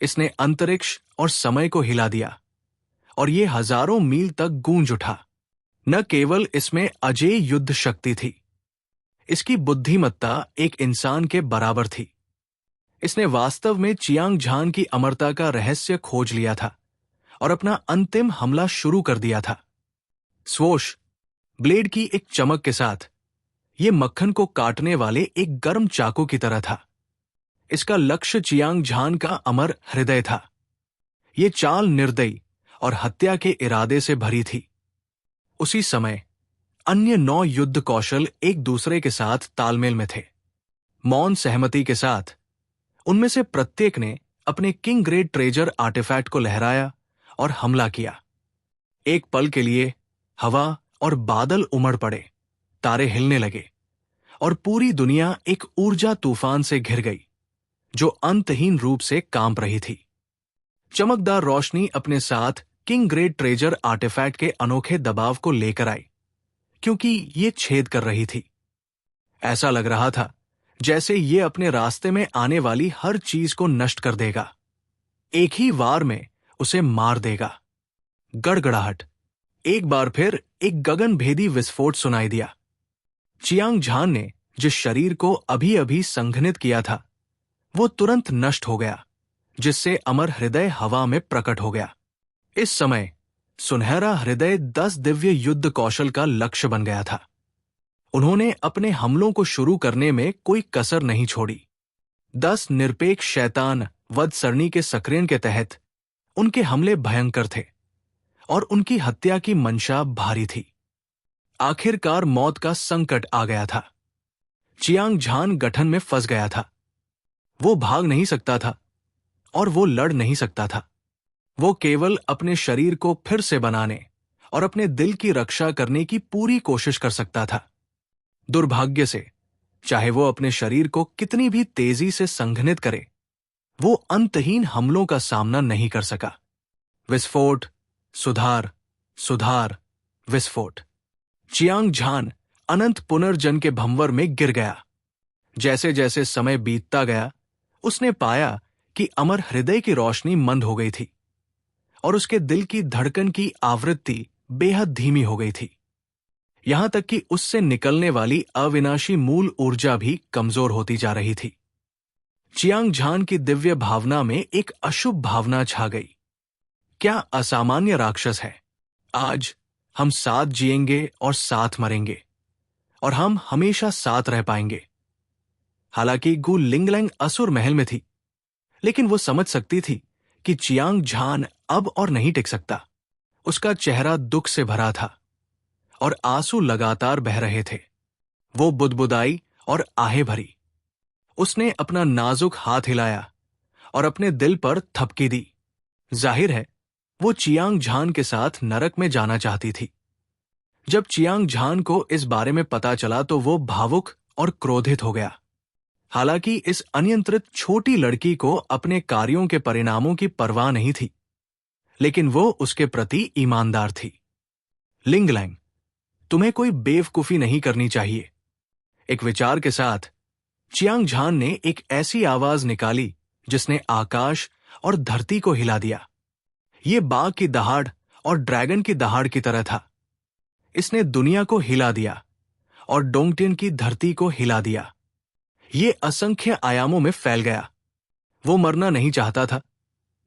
इसने अंतरिक्ष और समय को हिला दिया और ये हजारों मील तक गूंज उठा। न केवल इसमें अजेय युद्ध शक्ति थी, इसकी बुद्धिमत्ता एक इंसान के बराबर थी। इसने वास्तव में चियांग झान की अमरता का रहस्य खोज लिया था और अपना अंतिम हमला शुरू कर दिया था। स्वोश, ब्लेड की एक चमक के साथ ये मक्खन को काटने वाले एक गर्म चाकू की तरह था। इसका लक्ष्य चियांग झान का अमर हृदय था। ये चाल निर्दयी और हत्या के इरादे से भरी थी। उसी समय अन्य 9 युद्ध कौशल एक दूसरे के साथ तालमेल में थे। मौन सहमति के साथ उनमें से प्रत्येक ने अपने किंग ग्रेड ट्रेजर आर्टिफैक्ट को लहराया और हमला किया। एक पल के लिए हवा और बादल उमड़ पड़े, तारे हिलने लगे और पूरी दुनिया एक ऊर्जा तूफान से घिर गई जो अंतहीन रूप से कांप रही थी। चमकदार रोशनी अपने साथ किंग ग्रेड ट्रेजर आर्टिफैक्ट के अनोखे दबाव को लेकर आई, क्योंकि ये छेद कर रही थी। ऐसा लग रहा था जैसे ये अपने रास्ते में आने वाली हर चीज को नष्ट कर देगा, एक ही वार में उसे मार देगा। गड़गड़ाहट। एक बार फिर एक गगनभेदी विस्फोट सुनाई दिया। चियांग झान ने जिस शरीर को अभी अभी संघनित किया था वो तुरंत नष्ट हो गया, जिससे अमर हृदय हवा में प्रकट हो गया। इस समय सुनहरा हृदय 10 दिव्य युद्ध कौशल का लक्ष्य बन गया था। उन्होंने अपने हमलों को शुरू करने में कोई कसर नहीं छोड़ी। 10 निरपेक्ष शैतान वध सरणी के सक्रियण के तहत उनके हमले भयंकर थे और उनकी हत्या की मंशा भारी थी। आखिरकार मौत का संकट आ गया था। चियांग झान गठन में फंस गया था। वो भाग नहीं सकता था और वो लड़ नहीं सकता था। वो केवल अपने शरीर को फिर से बनाने और अपने दिल की रक्षा करने की पूरी कोशिश कर सकता था। दुर्भाग्य से, चाहे वो अपने शरीर को कितनी भी तेजी से संघनित करे, वो अंतहीन हमलों का सामना नहीं कर सका। विस्फोट, सुधार, सुधार, विस्फोट। चियांग झान अनंत पुनर्जन के भंवर में गिर गया। जैसे जैसे समय बीतता गया, उसने पाया कि अमर हृदय की रोशनी मंद हो गई थी और उसके दिल की धड़कन की आवृत्ति बेहद धीमी हो गई थी। यहां तक कि उससे निकलने वाली अविनाशी मूल ऊर्जा भी कमजोर होती जा रही थी। चियांग झान की दिव्य भावना में एक अशुभ भावना छा गई। क्या असामान्य राक्षस है! आज हम साथ जिएंगे और साथ मरेंगे और हम हमेशा साथ रह पाएंगे। हालांकि गु लिंगलैंग असुर महल में थी, लेकिन वो समझ सकती थी कि चियांग झान अब और नहीं टिक सकता। उसका चेहरा दुख से भरा था और आंसू लगातार बह रहे थे। वो बुदबुदाई और आहें भरी। उसने अपना नाजुक हाथ हिलाया और अपने दिल पर थपकी दी। जाहिर है, वो चियांग झान के साथ नरक में जाना चाहती थी। जब चियांग झान को इस बारे में पता चला तो वो भावुक और क्रोधित हो गया। हालांकि इस अनियंत्रित छोटी लड़की को अपने कार्यों के परिणामों की परवाह नहीं थी, लेकिन वो उसके प्रति ईमानदार थी। लिंगलैंग, तुम्हें कोई बेवकूफी नहीं करनी चाहिए। एक विचार के साथ चियांग झान ने एक ऐसी आवाज निकाली जिसने आकाश और धरती को हिला दिया। ये बाघ की दहाड़ और ड्रैगन की दहाड़ की तरह था। इसने दुनिया को हिला दिया और डोंगटिन की धरती को हिला दिया। ये असंख्य आयामों में फैल गया। वो मरना नहीं चाहता था,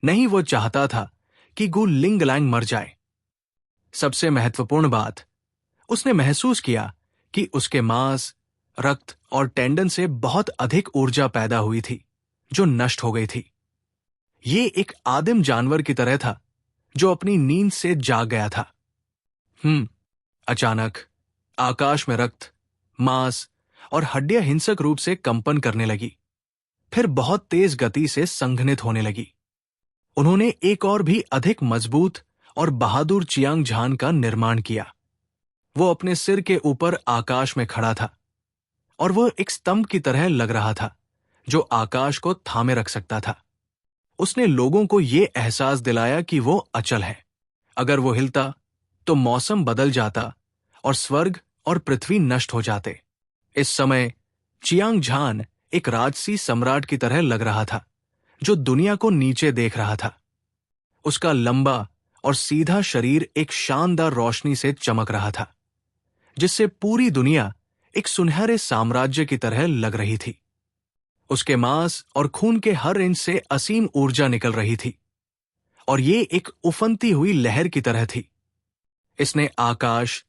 नहीं वो चाहता था कि गु लिंगलैंग मर जाए। सबसे महत्वपूर्ण बात, उसने महसूस किया कि उसके मांस, रक्त और टेंडन से बहुत अधिक ऊर्जा पैदा हुई थी जो नष्ट हो गई थी। ये एक आदिम जानवर की तरह था जो अपनी नींद से जाग गया था। अचानक आकाश में रक्त, मांस और हड्डियां हिंसक रूप से कंपन करने लगी, फिर बहुत तेज गति से संघनित होने लगी। उन्होंने एक और भी अधिक मजबूत और बहादुर चियांग झान का निर्माण किया। वो अपने सिर के ऊपर आकाश में खड़ा था और वो एक स्तंभ की तरह लग रहा था जो आकाश को थामे रख सकता था। उसने लोगों को ये एहसास दिलाया कि वो अचल है। अगर वो हिलता तो मौसम बदल जाता और स्वर्ग और पृथ्वी नष्ट हो जाते। इस समय चियांग झान एक राजसी सम्राट की तरह लग रहा था जो दुनिया को नीचे देख रहा था। उसका लंबा और सीधा शरीर एक शानदार रोशनी से चमक रहा था, जिससे पूरी दुनिया एक सुनहरे साम्राज्य की तरह लग रही थी। उसके मांस और खून के हर इंच से असीम ऊर्जा निकल रही थी और ये एक उफनती हुई लहर की तरह थी। इसने आकाश,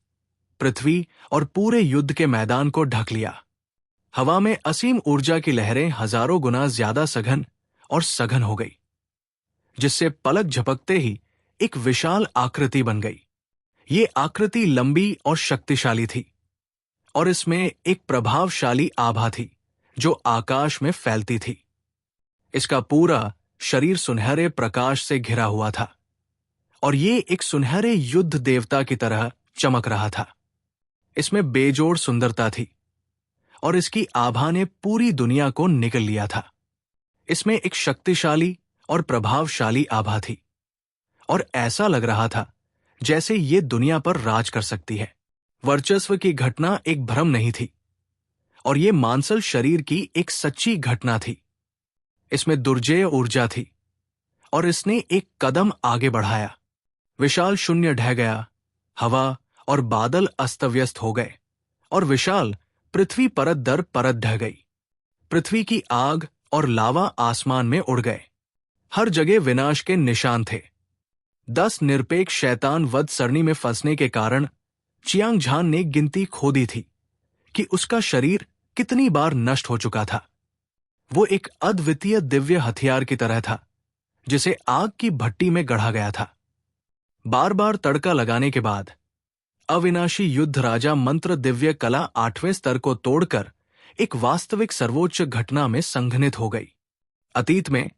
पृथ्वी और पूरे युद्ध के मैदान को ढक लिया। हवा में असीम ऊर्जा की लहरें हजारों गुना ज्यादा सघन और सघन हो गई, जिससे पलक झपकते ही एक विशाल आकृति बन गई। ये आकृति लंबी और शक्तिशाली थी और इसमें एक प्रभावशाली आभा थी जो आकाश में फैलती थी। इसका पूरा शरीर सुनहरे प्रकाश से घिरा हुआ था और ये एक सुनहरे युद्ध देवता की तरह चमक रहा था। इसमें बेजोड़ सुंदरता थी और इसकी आभा ने पूरी दुनिया को निगल लिया था। इसमें एक शक्तिशाली और प्रभावशाली आभा थी और ऐसा लग रहा था जैसे ये दुनिया पर राज कर सकती है। वर्चस्व की घटना एक भ्रम नहीं थी और ये मांसल शरीर की एक सच्ची घटना थी। इसमें दुर्जेय ऊर्जा थी और इसने एक कदम आगे बढ़ाया। विशाल शून्य ढह गया, हवा और बादल अस्तव्यस्त हो गए और विशाल पृथ्वी परत दर परत ढह गई। पृथ्वी की आग और लावा आसमान में उड़ गए। हर जगह विनाश के निशान थे। 10 निरपेक्ष शैतान वध सरणी में फंसने के कारण चियांग झान ने गिनती खो दी थी कि उसका शरीर कितनी बार नष्ट हो चुका था। वो एक अद्वितीय दिव्य हथियार की तरह था जिसे आग की भट्टी में गढ़ा गया था। बार बार तड़का लगाने के बाद अविनाशी युद्ध राजा मंत्र दिव्य कला 8वें स्तर को तोड़कर एक वास्तविक सर्वोच्च घटना में संघनित हो गई। अतीत में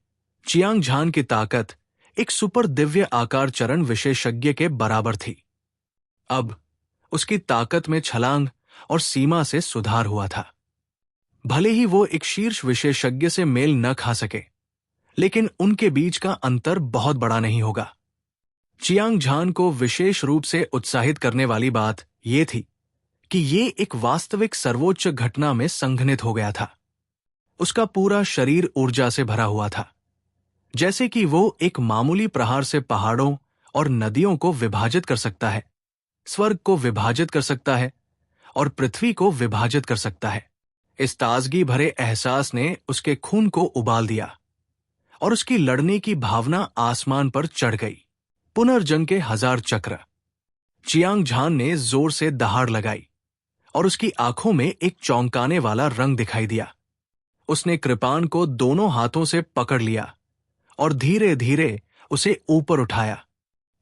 चियांग झान की ताकत एक सुपर दिव्य आकार चरण विशेषज्ञ के बराबर थी। अब उसकी ताकत में छलांग और सीमा से सुधार हुआ था। भले ही वो एक शीर्ष विशेषज्ञ से मेल न खा सके, लेकिन उनके बीच का अंतर बहुत बड़ा नहीं होगा। चियांग झान को विशेष रूप से उत्साहित करने वाली बात यह थी कि ये एक वास्तविक सर्वोच्च घटना में संघनित हो गया था। उसका पूरा शरीर ऊर्जा से भरा हुआ था, जैसे कि वो एक मामूली प्रहार से पहाड़ों और नदियों को विभाजित कर सकता है, स्वर्ग को विभाजित कर सकता है और पृथ्वी को विभाजित कर सकता है। इस ताजगी भरे एहसास ने उसके खून को उबाल दिया और उसकी लड़ने की भावना आसमान पर चढ़ गई। पुनर्जन्म के 1000 चक्र। चियांग झान ने जोर से दहाड़ लगाई और उसकी आंखों में एक चौंकाने वाला रंग दिखाई दिया। उसने कृपाण को दोनों हाथों से पकड़ लिया और धीरे धीरे उसे ऊपर उठाया।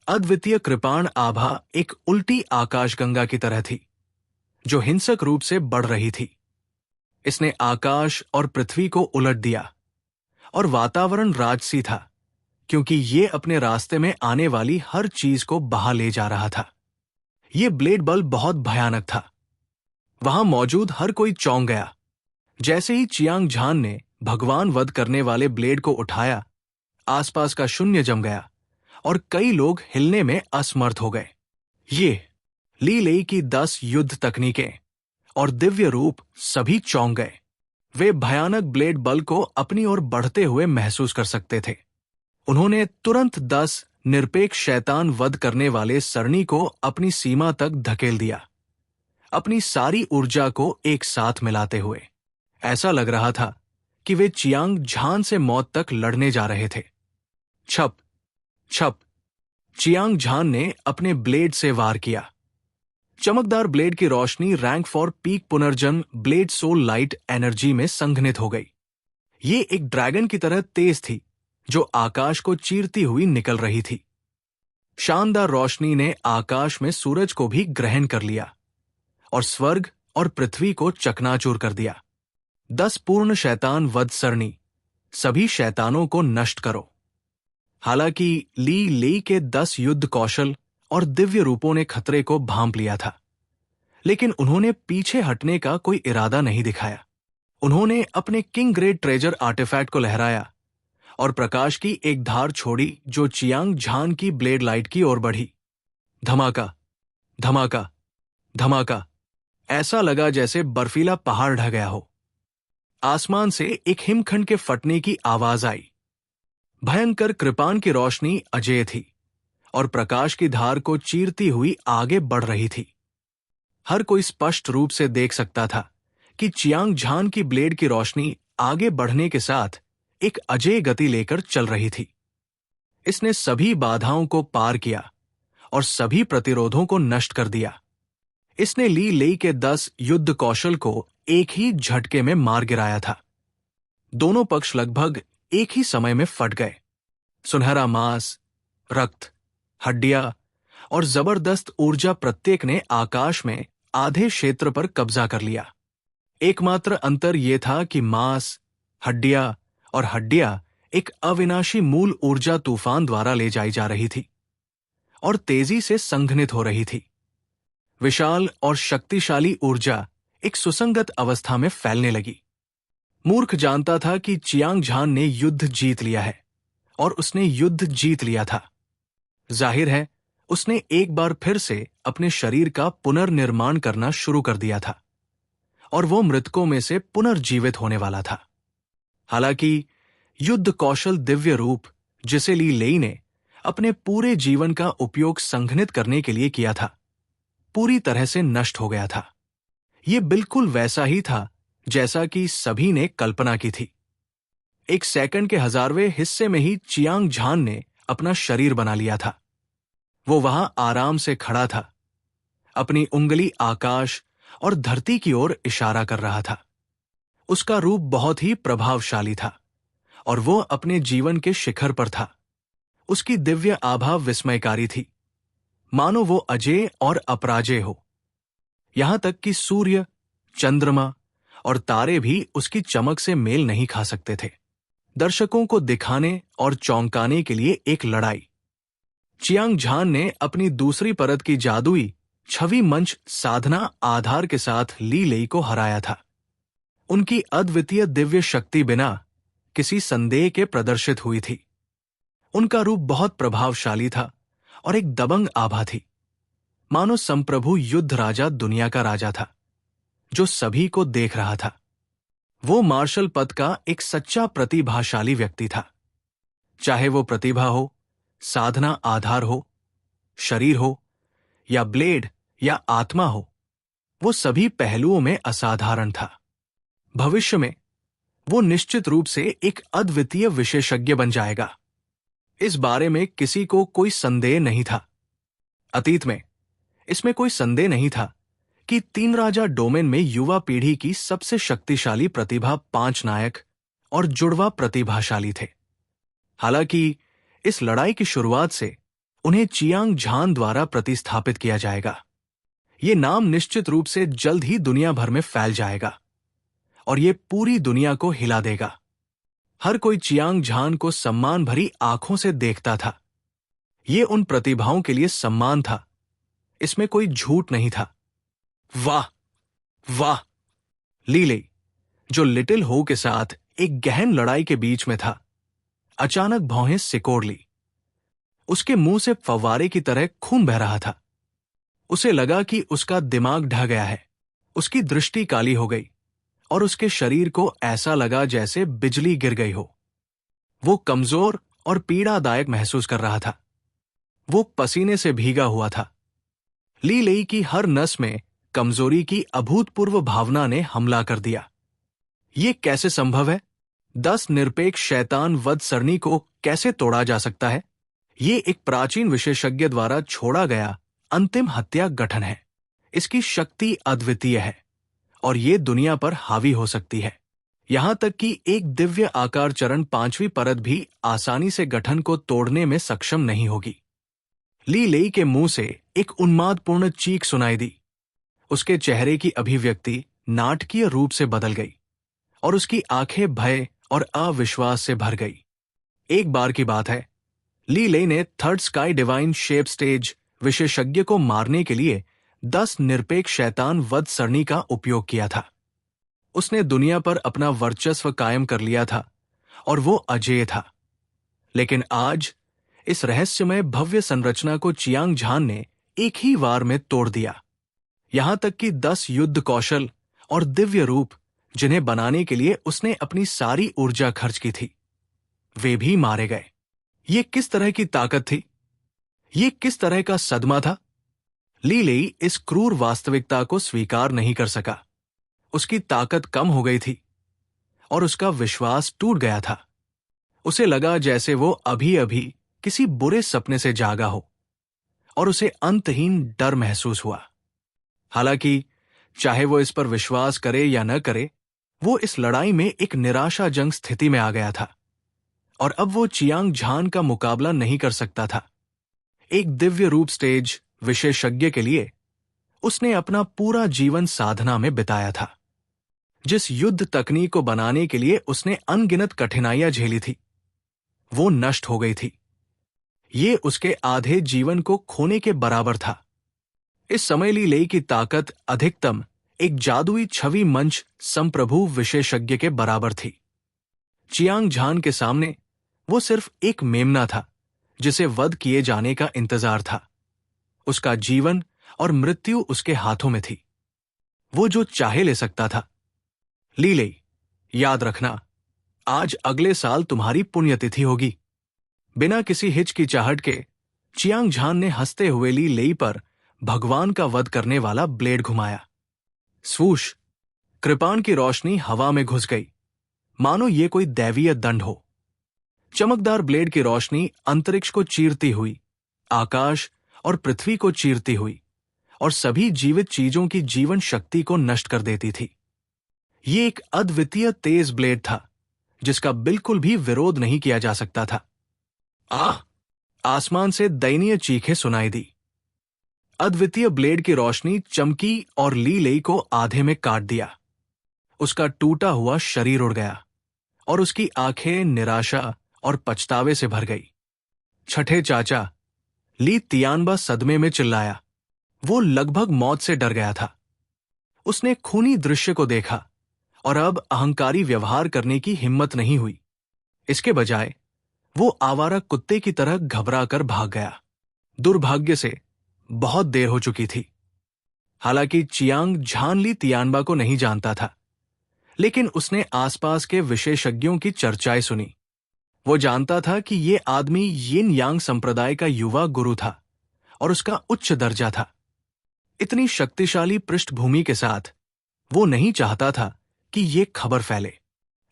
अद्वितीय कृपाण आभा एक उल्टी आकाशगंगा की तरह थी जो हिंसक रूप से बढ़ रही थी। इसने आकाश और पृथ्वी को उलट दिया और वातावरण राजसी था, क्योंकि ये अपने रास्ते में आने वाली हर चीज को बहा ले जा रहा था। ये ब्लेड बल बहुत भयानक था। वहां मौजूद हर कोई चौंक गया। जैसे ही चियांग झान ने भगवान वध करने वाले ब्लेड को उठाया, आसपास का शून्य जम गया और कई लोग हिलने में असमर्थ हो गए। ये ली लेई की 10 युद्ध तकनीकें और दिव्य रूप सभी चौंक गए। वे भयानक ब्लेड बल को अपनी ओर बढ़ते हुए महसूस कर सकते थे। उन्होंने तुरंत 10 निरपेक्ष शैतान वध करने वाले सरणी को अपनी सीमा तक धकेल दिया, अपनी सारी ऊर्जा को एक साथ मिलाते हुए। ऐसा लग रहा था कि वे चियांग झान से मौत तक लड़ने जा रहे थे। छप छप, चियांग झान ने अपने ब्लेड से वार किया। चमकदार ब्लेड की रोशनी रैंक फॉर पीक पुनर्जन्म ब्लेड सोल लाइट एनर्जी में संघनित हो गई। ये एक ड्रैगन की तरह तेज थी जो आकाश को चीरती हुई निकल रही थी। शानदार रोशनी ने आकाश में सूरज को भी ग्रहण कर लिया और स्वर्ग और पृथ्वी को चकनाचूर कर दिया। 10 पूर्ण शैतान वध सरणी, सभी शैतानों को नष्ट करो। हालांकि ली लेई के 10 युद्ध कौशल और दिव्य रूपों ने खतरे को भांप लिया था, लेकिन उन्होंने पीछे हटने का कोई इरादा नहीं दिखाया। उन्होंने अपने किंग ग्रेड ट्रेजर आर्टिफैक्ट को लहराया और प्रकाश की एक धार छोड़ी जो चियांग झान की ब्लेड लाइट की ओर बढ़ी। धमाका धमाका धमाका, ऐसा लगा जैसे बर्फीला पहाड़ ढह गया हो। आसमान से एक हिमखंड के फटने की आवाज आई। भयंकर कृपाण की रोशनी अजेय थी और प्रकाश की धार को चीरती हुई आगे बढ़ रही थी। हर कोई स्पष्ट रूप से देख सकता था कि चियांग झान की ब्लेड की रोशनी आगे बढ़ने के साथ एक अजेय गति लेकर चल रही थी। इसने सभी बाधाओं को पार किया और सभी प्रतिरोधों को नष्ट कर दिया। इसने ली लेई के 10 युद्ध कौशल को एक ही झटके में मार गिराया था। दोनों पक्ष लगभग एक ही समय में फट गए। सुनहरा मांस, रक्त, हड्डियां और जबरदस्त ऊर्जा प्रत्येक ने आकाश में आधे क्षेत्र पर कब्जा कर लिया। एकमात्र अंतर यह था कि मांस, हड्डियां और हड्डियां एक अविनाशी मूल ऊर्जा तूफान द्वारा ले जाई जा रही थी और तेजी से संघनित हो रही थी। विशाल और शक्तिशाली ऊर्जा एक सुसंगत अवस्था में फैलने लगी। मूर्ख जानता था कि चियांग झान ने युद्ध जीत लिया है और उसने युद्ध जीत लिया था। जाहिर है उसने एक बार फिर से अपने शरीर का पुनर्निर्माण करना शुरू कर दिया था और वो मृतकों में से पुनर्जीवित होने वाला था। हालांकि युद्ध कौशल दिव्य रूप जिसे ली लेई ने अपने पूरे जीवन का उपयोग संघनित करने के लिए किया था, पूरी तरह से नष्ट हो गया था। ये बिल्कुल वैसा ही था जैसा कि सभी ने कल्पना की थी। एक सेकंड के 1000वें हिस्से में ही चियांग झान ने अपना शरीर बना लिया था। वो वहां आराम से खड़ा था, अपनी उंगली आकाश और धरती की ओर इशारा कर रहा था। उसका रूप बहुत ही प्रभावशाली था और वो अपने जीवन के शिखर पर था। उसकी दिव्य आभा विस्मयकारी थी, मानो वो अजेय और अपराजेय हो। यहां तक कि सूर्य, चंद्रमा और तारे भी उसकी चमक से मेल नहीं खा सकते थे। दर्शकों को दिखाने और चौंकाने के लिए एक लड़ाई। चियांग झान ने अपनी दूसरी परत की जादुई छवि मंच साधना आधार के साथ ली लेई को हराया था। उनकी अद्वितीय दिव्य शक्ति बिना किसी संदेह के प्रदर्शित हुई थी। उनका रूप बहुत प्रभावशाली था और एक दबंग आभा थी, मानो संप्रभु युद्ध राजा दुनिया का राजा था जो सभी को देख रहा था। वो मार्शल पद का एक सच्चा प्रतिभाशाली व्यक्ति था। चाहे वो प्रतिभा हो, साधना आधार हो, शरीर हो या ब्लेड या आत्मा हो, वो सभी पहलुओं में असाधारण था। भविष्य में वो निश्चित रूप से एक अद्वितीय विशेषज्ञ बन जाएगा, इस बारे में किसी को कोई संदेह नहीं था। अतीत में इसमें कोई संदेह नहीं था कि तीन राजा डोमेन में युवा पीढ़ी की सबसे शक्तिशाली प्रतिभा 5 नायक और जुड़वा प्रतिभाशाली थे। हालांकि इस लड़ाई की शुरुआत से उन्हें चियांग झान द्वारा प्रतिस्थापित किया जाएगा। ये नाम निश्चित रूप से जल्द ही दुनिया भर में फैल जाएगा और ये पूरी दुनिया को हिला देगा। हर कोई चियांग झान को सम्मान भरी आंखों से देखता था। ये उन प्रतिभाओं के लिए सम्मान था, इसमें कोई झूठ नहीं था। वाह वाह! ली लेई, जो लिटिल हो के साथ एक गहन लड़ाई के बीच में था, अचानक भौहें सिकोड़ ली। उसके मुंह से फव्वारे की तरह खून बह रहा था। उसे लगा कि उसका दिमाग ढह गया है। उसकी दृष्टि काली हो गई और उसके शरीर को ऐसा लगा जैसे बिजली गिर गई हो। वो कमजोर और पीड़ादायक महसूस कर रहा था। वो पसीने से भीगा हुआ था। ली लेई की हर नस में कमजोरी की अभूतपूर्व भावना ने हमला कर दिया। ये कैसे संभव है? 10 निरपेक्ष शैतान वध सरणी को कैसे तोड़ा जा सकता है? ये एक प्राचीन विशेषज्ञ द्वारा छोड़ा गया अंतिम हत्या गठन है। इसकी शक्ति अद्वितीय है और ये दुनिया पर हावी हो सकती है। यहां तक कि एक दिव्य आकार चरण 5वीं परत भी आसानी से गठन को तोड़ने में सक्षम नहीं होगी। ली लेई के मुंह से एक उन्मादपूर्ण चीख सुनाई दी। उसके चेहरे की अभिव्यक्ति नाटकीय रूप से बदल गई और उसकी आंखें भय और अविश्वास से भर गई। एक बार की बात है, ली लेई ने third sky divine shape stage विशेषज्ञ को मारने के लिए 10 निरपेक्ष शैतान वध सरणी का उपयोग किया था। उसने दुनिया पर अपना वर्चस्व कायम कर लिया था और वो अजेय था। लेकिन आज इस रहस्यमय भव्य संरचना को चियांग झान ने एक ही वार में तोड़ दिया। यहां तक कि 10 युद्ध कौशल और दिव्य रूप जिन्हें बनाने के लिए उसने अपनी सारी ऊर्जा खर्च की थी, वे भी मारे गए। ये किस तरह की ताकत थी? ये किस तरह का सदमा था? ली लेई इस क्रूर वास्तविकता को स्वीकार नहीं कर सका। उसकी ताकत कम हो गई थी और उसका विश्वास टूट गया था। उसे लगा जैसे वो अभी अभी किसी बुरे सपने से जागा हो और उसे अंतहीन डर महसूस हुआ। हालांकि चाहे वो इस पर विश्वास करे या न करे, वो इस लड़ाई में एक निराशाजनक स्थिति में आ गया था और अब वो चियांग झान का मुकाबला नहीं कर सकता था। एक दिव्य रूप स्टेज विशेषज्ञ के लिए उसने अपना पूरा जीवन साधना में बिताया था। जिस युद्ध तकनीक को बनाने के लिए उसने अनगिनत कठिनाइयां झेली थी, वो नष्ट हो गई थी। ये उसके आधे जीवन को खोने के बराबर था। इस समय ली लेई की ताकत अधिकतम एक जादुई छवि मंच संप्रभु विशेषज्ञ के बराबर थी। चियांग झान के सामने वो सिर्फ एक मेमना था जिसे वध किए जाने का इंतजार था। उसका जीवन और मृत्यु उसके हाथों में थी। वो जो चाहे ले सकता था। ली लेई, याद रखना, आज अगले साल तुम्हारी पुण्यतिथि होगी। बिना किसी हिचकिचाहट के चियांग झान ने हंसते हुए ली लेई पर भगवान का वध करने वाला ब्लेड घुमाया। स्वूश, कृपाण की रोशनी हवा में घुस गई, मानो ये कोई दैवीय दंड हो। चमकदार ब्लेड की रोशनी अंतरिक्ष को चीरती हुई, आकाश और पृथ्वी को चीरती हुई और सभी जीवित चीजों की जीवन शक्ति को नष्ट कर देती थी। ये एक अद्वितीय तेज ब्लेड था जिसका बिल्कुल भी विरोध नहीं किया जा सकता था। आह! आसमान से दयनीय चीखें सुनाई दी। अद्वितीय ब्लेड की रोशनी चमकी और ली लेई को आधे में काट दिया। उसका टूटा हुआ शरीर उड़ गया और उसकी आंखें निराशा और पछतावे से भर गई। छठे चाचा, ली तियानबा सदमे में चिल्लाया। वो लगभग मौत से डर गया था। उसने खूनी दृश्य को देखा और अब अहंकारी व्यवहार करने की हिम्मत नहीं हुई। इसके बजाय वो आवारा कुत्ते की तरह घबराकर भाग गया। दुर्भाग्य से बहुत देर हो चुकी थी। हालांकि चियांग झान ली तियानबा को नहीं जानता था, लेकिन उसने आसपास के विशेषज्ञों की चर्चाएं सुनी। वो जानता था कि ये आदमी यिन यांग संप्रदाय का युवा गुरु था और उसका उच्च दर्जा था। इतनी शक्तिशाली पृष्ठभूमि के साथ वो नहीं चाहता था कि ये खबर फैले।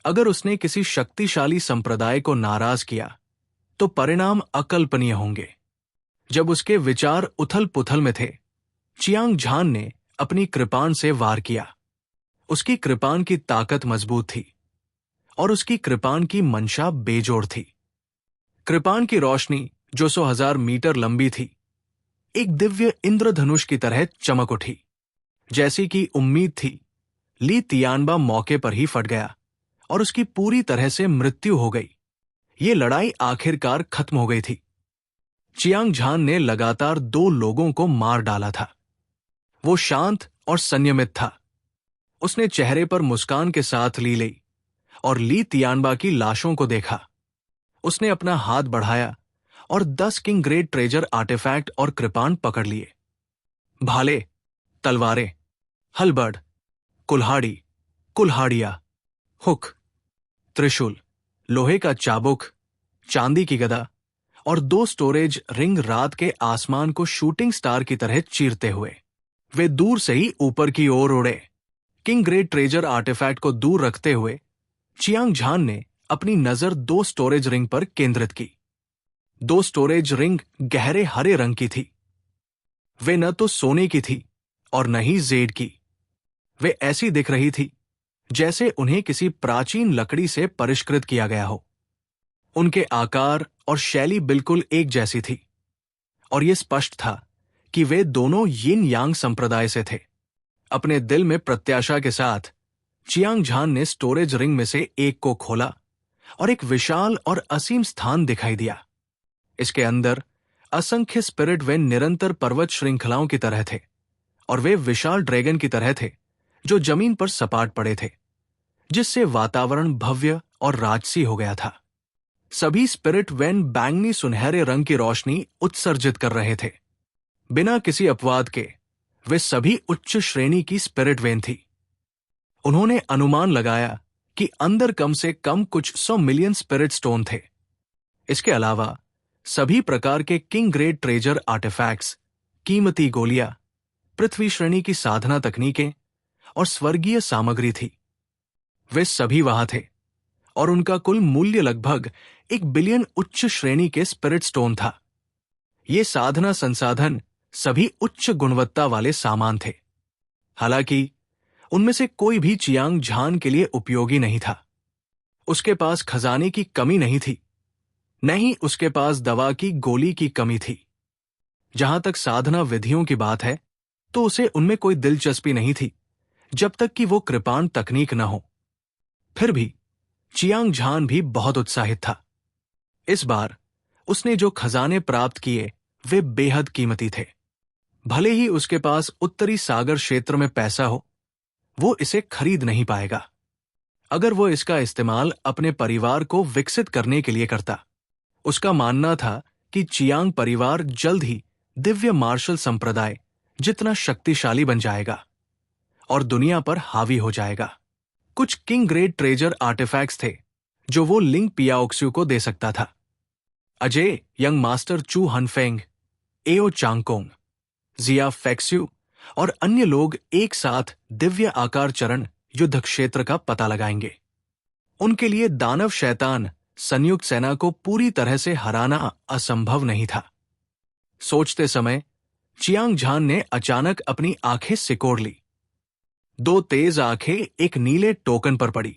अगर उसने किसी शक्तिशाली संप्रदाय को नाराज किया तो परिणाम अकल्पनीय होंगे। जब उसके विचार उथल पुथल में थे, चियांग झान ने अपनी कृपाण से वार किया। उसकी कृपाण की ताकत मजबूत थी और उसकी कृपाण की मंशा बेजोड़ थी। कृपाण की रोशनी जो 100,000 मीटर लंबी थी, एक दिव्य इंद्रधनुष की तरह चमक उठी। जैसी कि उम्मीद थी, ली तियानबा मौके पर ही फट गया और उसकी पूरी तरह से मृत्यु हो गई। ये लड़ाई आखिरकार खत्म हो गई थी। चियांग झान ने लगातार 2 लोगों को मार डाला था। वो शांत और संयमित था। उसने चेहरे पर मुस्कान के साथ ली लेई और ली तियानबा की लाशों को देखा। उसने अपना हाथ बढ़ाया और 10 किंग ग्रेड ट्रेजर आर्टिफैक्ट और कृपाण पकड़ लिए। भाले, तलवारें, हलबर्ड, कुल्हाड़ी, कुल्हाड़िया, हुक, त्रिशूल, लोहे का चाबुक, चांदी की गदा और 2 स्टोरेज रिंग रात के आसमान को शूटिंग स्टार की तरह चीरते हुए वे दूर से ही ऊपर की ओर उड़े। किंग ग्रेड ट्रेजर आर्टिफैक्ट को दूर रखते हुए चियांग झान ने अपनी नजर 2 स्टोरेज रिंग पर केंद्रित की। 2 स्टोरेज रिंग गहरे हरे रंग की थी। वे न तो सोने की थी और न ही जेड की। वे ऐसी दिख रही थी जैसे उन्हें किसी प्राचीन लकड़ी से परिष्कृत किया गया हो। उनके आकार और शैली बिल्कुल एक जैसी थी और यह स्पष्ट था कि वे दोनों यिन यांग संप्रदाय से थे। अपने दिल में प्रत्याशा के साथ चियांग झान ने स्टोरेज रिंग में से एक को खोला और एक विशाल और असीम स्थान दिखाई दिया। इसके अंदर असंख्य स्पिरिट वे निरंतर पर्वत श्रृंखलाओं की तरह थे और वे विशाल ड्रैगन की तरह थे जो जमीन पर सपाट पड़े थे, जिससे वातावरण भव्य और राजसी हो गया था। सभी स्पिरिट वैन बैंगनी सुनहरे रंग की रोशनी उत्सर्जित कर रहे थे। बिना किसी अपवाद के वे सभी उच्च श्रेणी की स्पिरिट वैन थी। उन्होंने अनुमान लगाया कि अंदर कम से कम कुछ 100 मिलियन स्पिरिट स्टोन थे। इसके अलावा सभी प्रकार के किंग ग्रेड ट्रेजर आर्टिफैक्ट्स, कीमती गोलियां, पृथ्वी श्रेणी की साधना तकनीकें और स्वर्गीय सामग्री थी। वे सभी वहां थे और उनका कुल मूल्य लगभग 1 बिलियन उच्च श्रेणी के स्पिरिट स्टोन था। ये साधना संसाधन सभी उच्च गुणवत्ता वाले सामान थे। हालांकि उनमें से कोई भी चियांग झान के लिए उपयोगी नहीं था। उसके पास खजाने की कमी नहीं थी, न ही उसके पास दवा की गोली की कमी थी। जहां तक साधना विधियों की बात है तो उसे उनमें कोई दिलचस्पी नहीं थी जब तक कि वो कृपाण तकनीक न हो। फिर भी चियांग झान भी बहुत उत्साहित था। इस बार उसने जो खजाने प्राप्त किए वे बेहद कीमती थे। भले ही उसके पास उत्तरी सागर क्षेत्र में पैसा हो, वो इसे खरीद नहीं पाएगा अगर वो इसका इस्तेमाल अपने परिवार को विकसित करने के लिए करता। उसका मानना था कि चियांग परिवार जल्द ही दिव्य मार्शल संप्रदाय जितना शक्तिशाली बन जाएगा और दुनिया पर हावी हो जाएगा। कुछ किंग ग्रेड ट्रेजर आर्टिफैक्ट्स थे जो वो लिंग पियाओक्सू को दे सकता था। अजय यंग मास्टर चू हनफेंग, एओ चांगकोंग, जिया फेक्स्यू और अन्य लोग एक साथ दिव्य आकार चरण युद्ध क्षेत्र का पता लगाएंगे। उनके लिए दानव शैतान संयुक्त सेना को पूरी तरह से हराना असंभव नहीं था। सोचते समय चियांग झान ने अचानक अपनी आंखें सिकोड़ ली। दो तेज आंखें एक नीले टोकन पर पड़ी।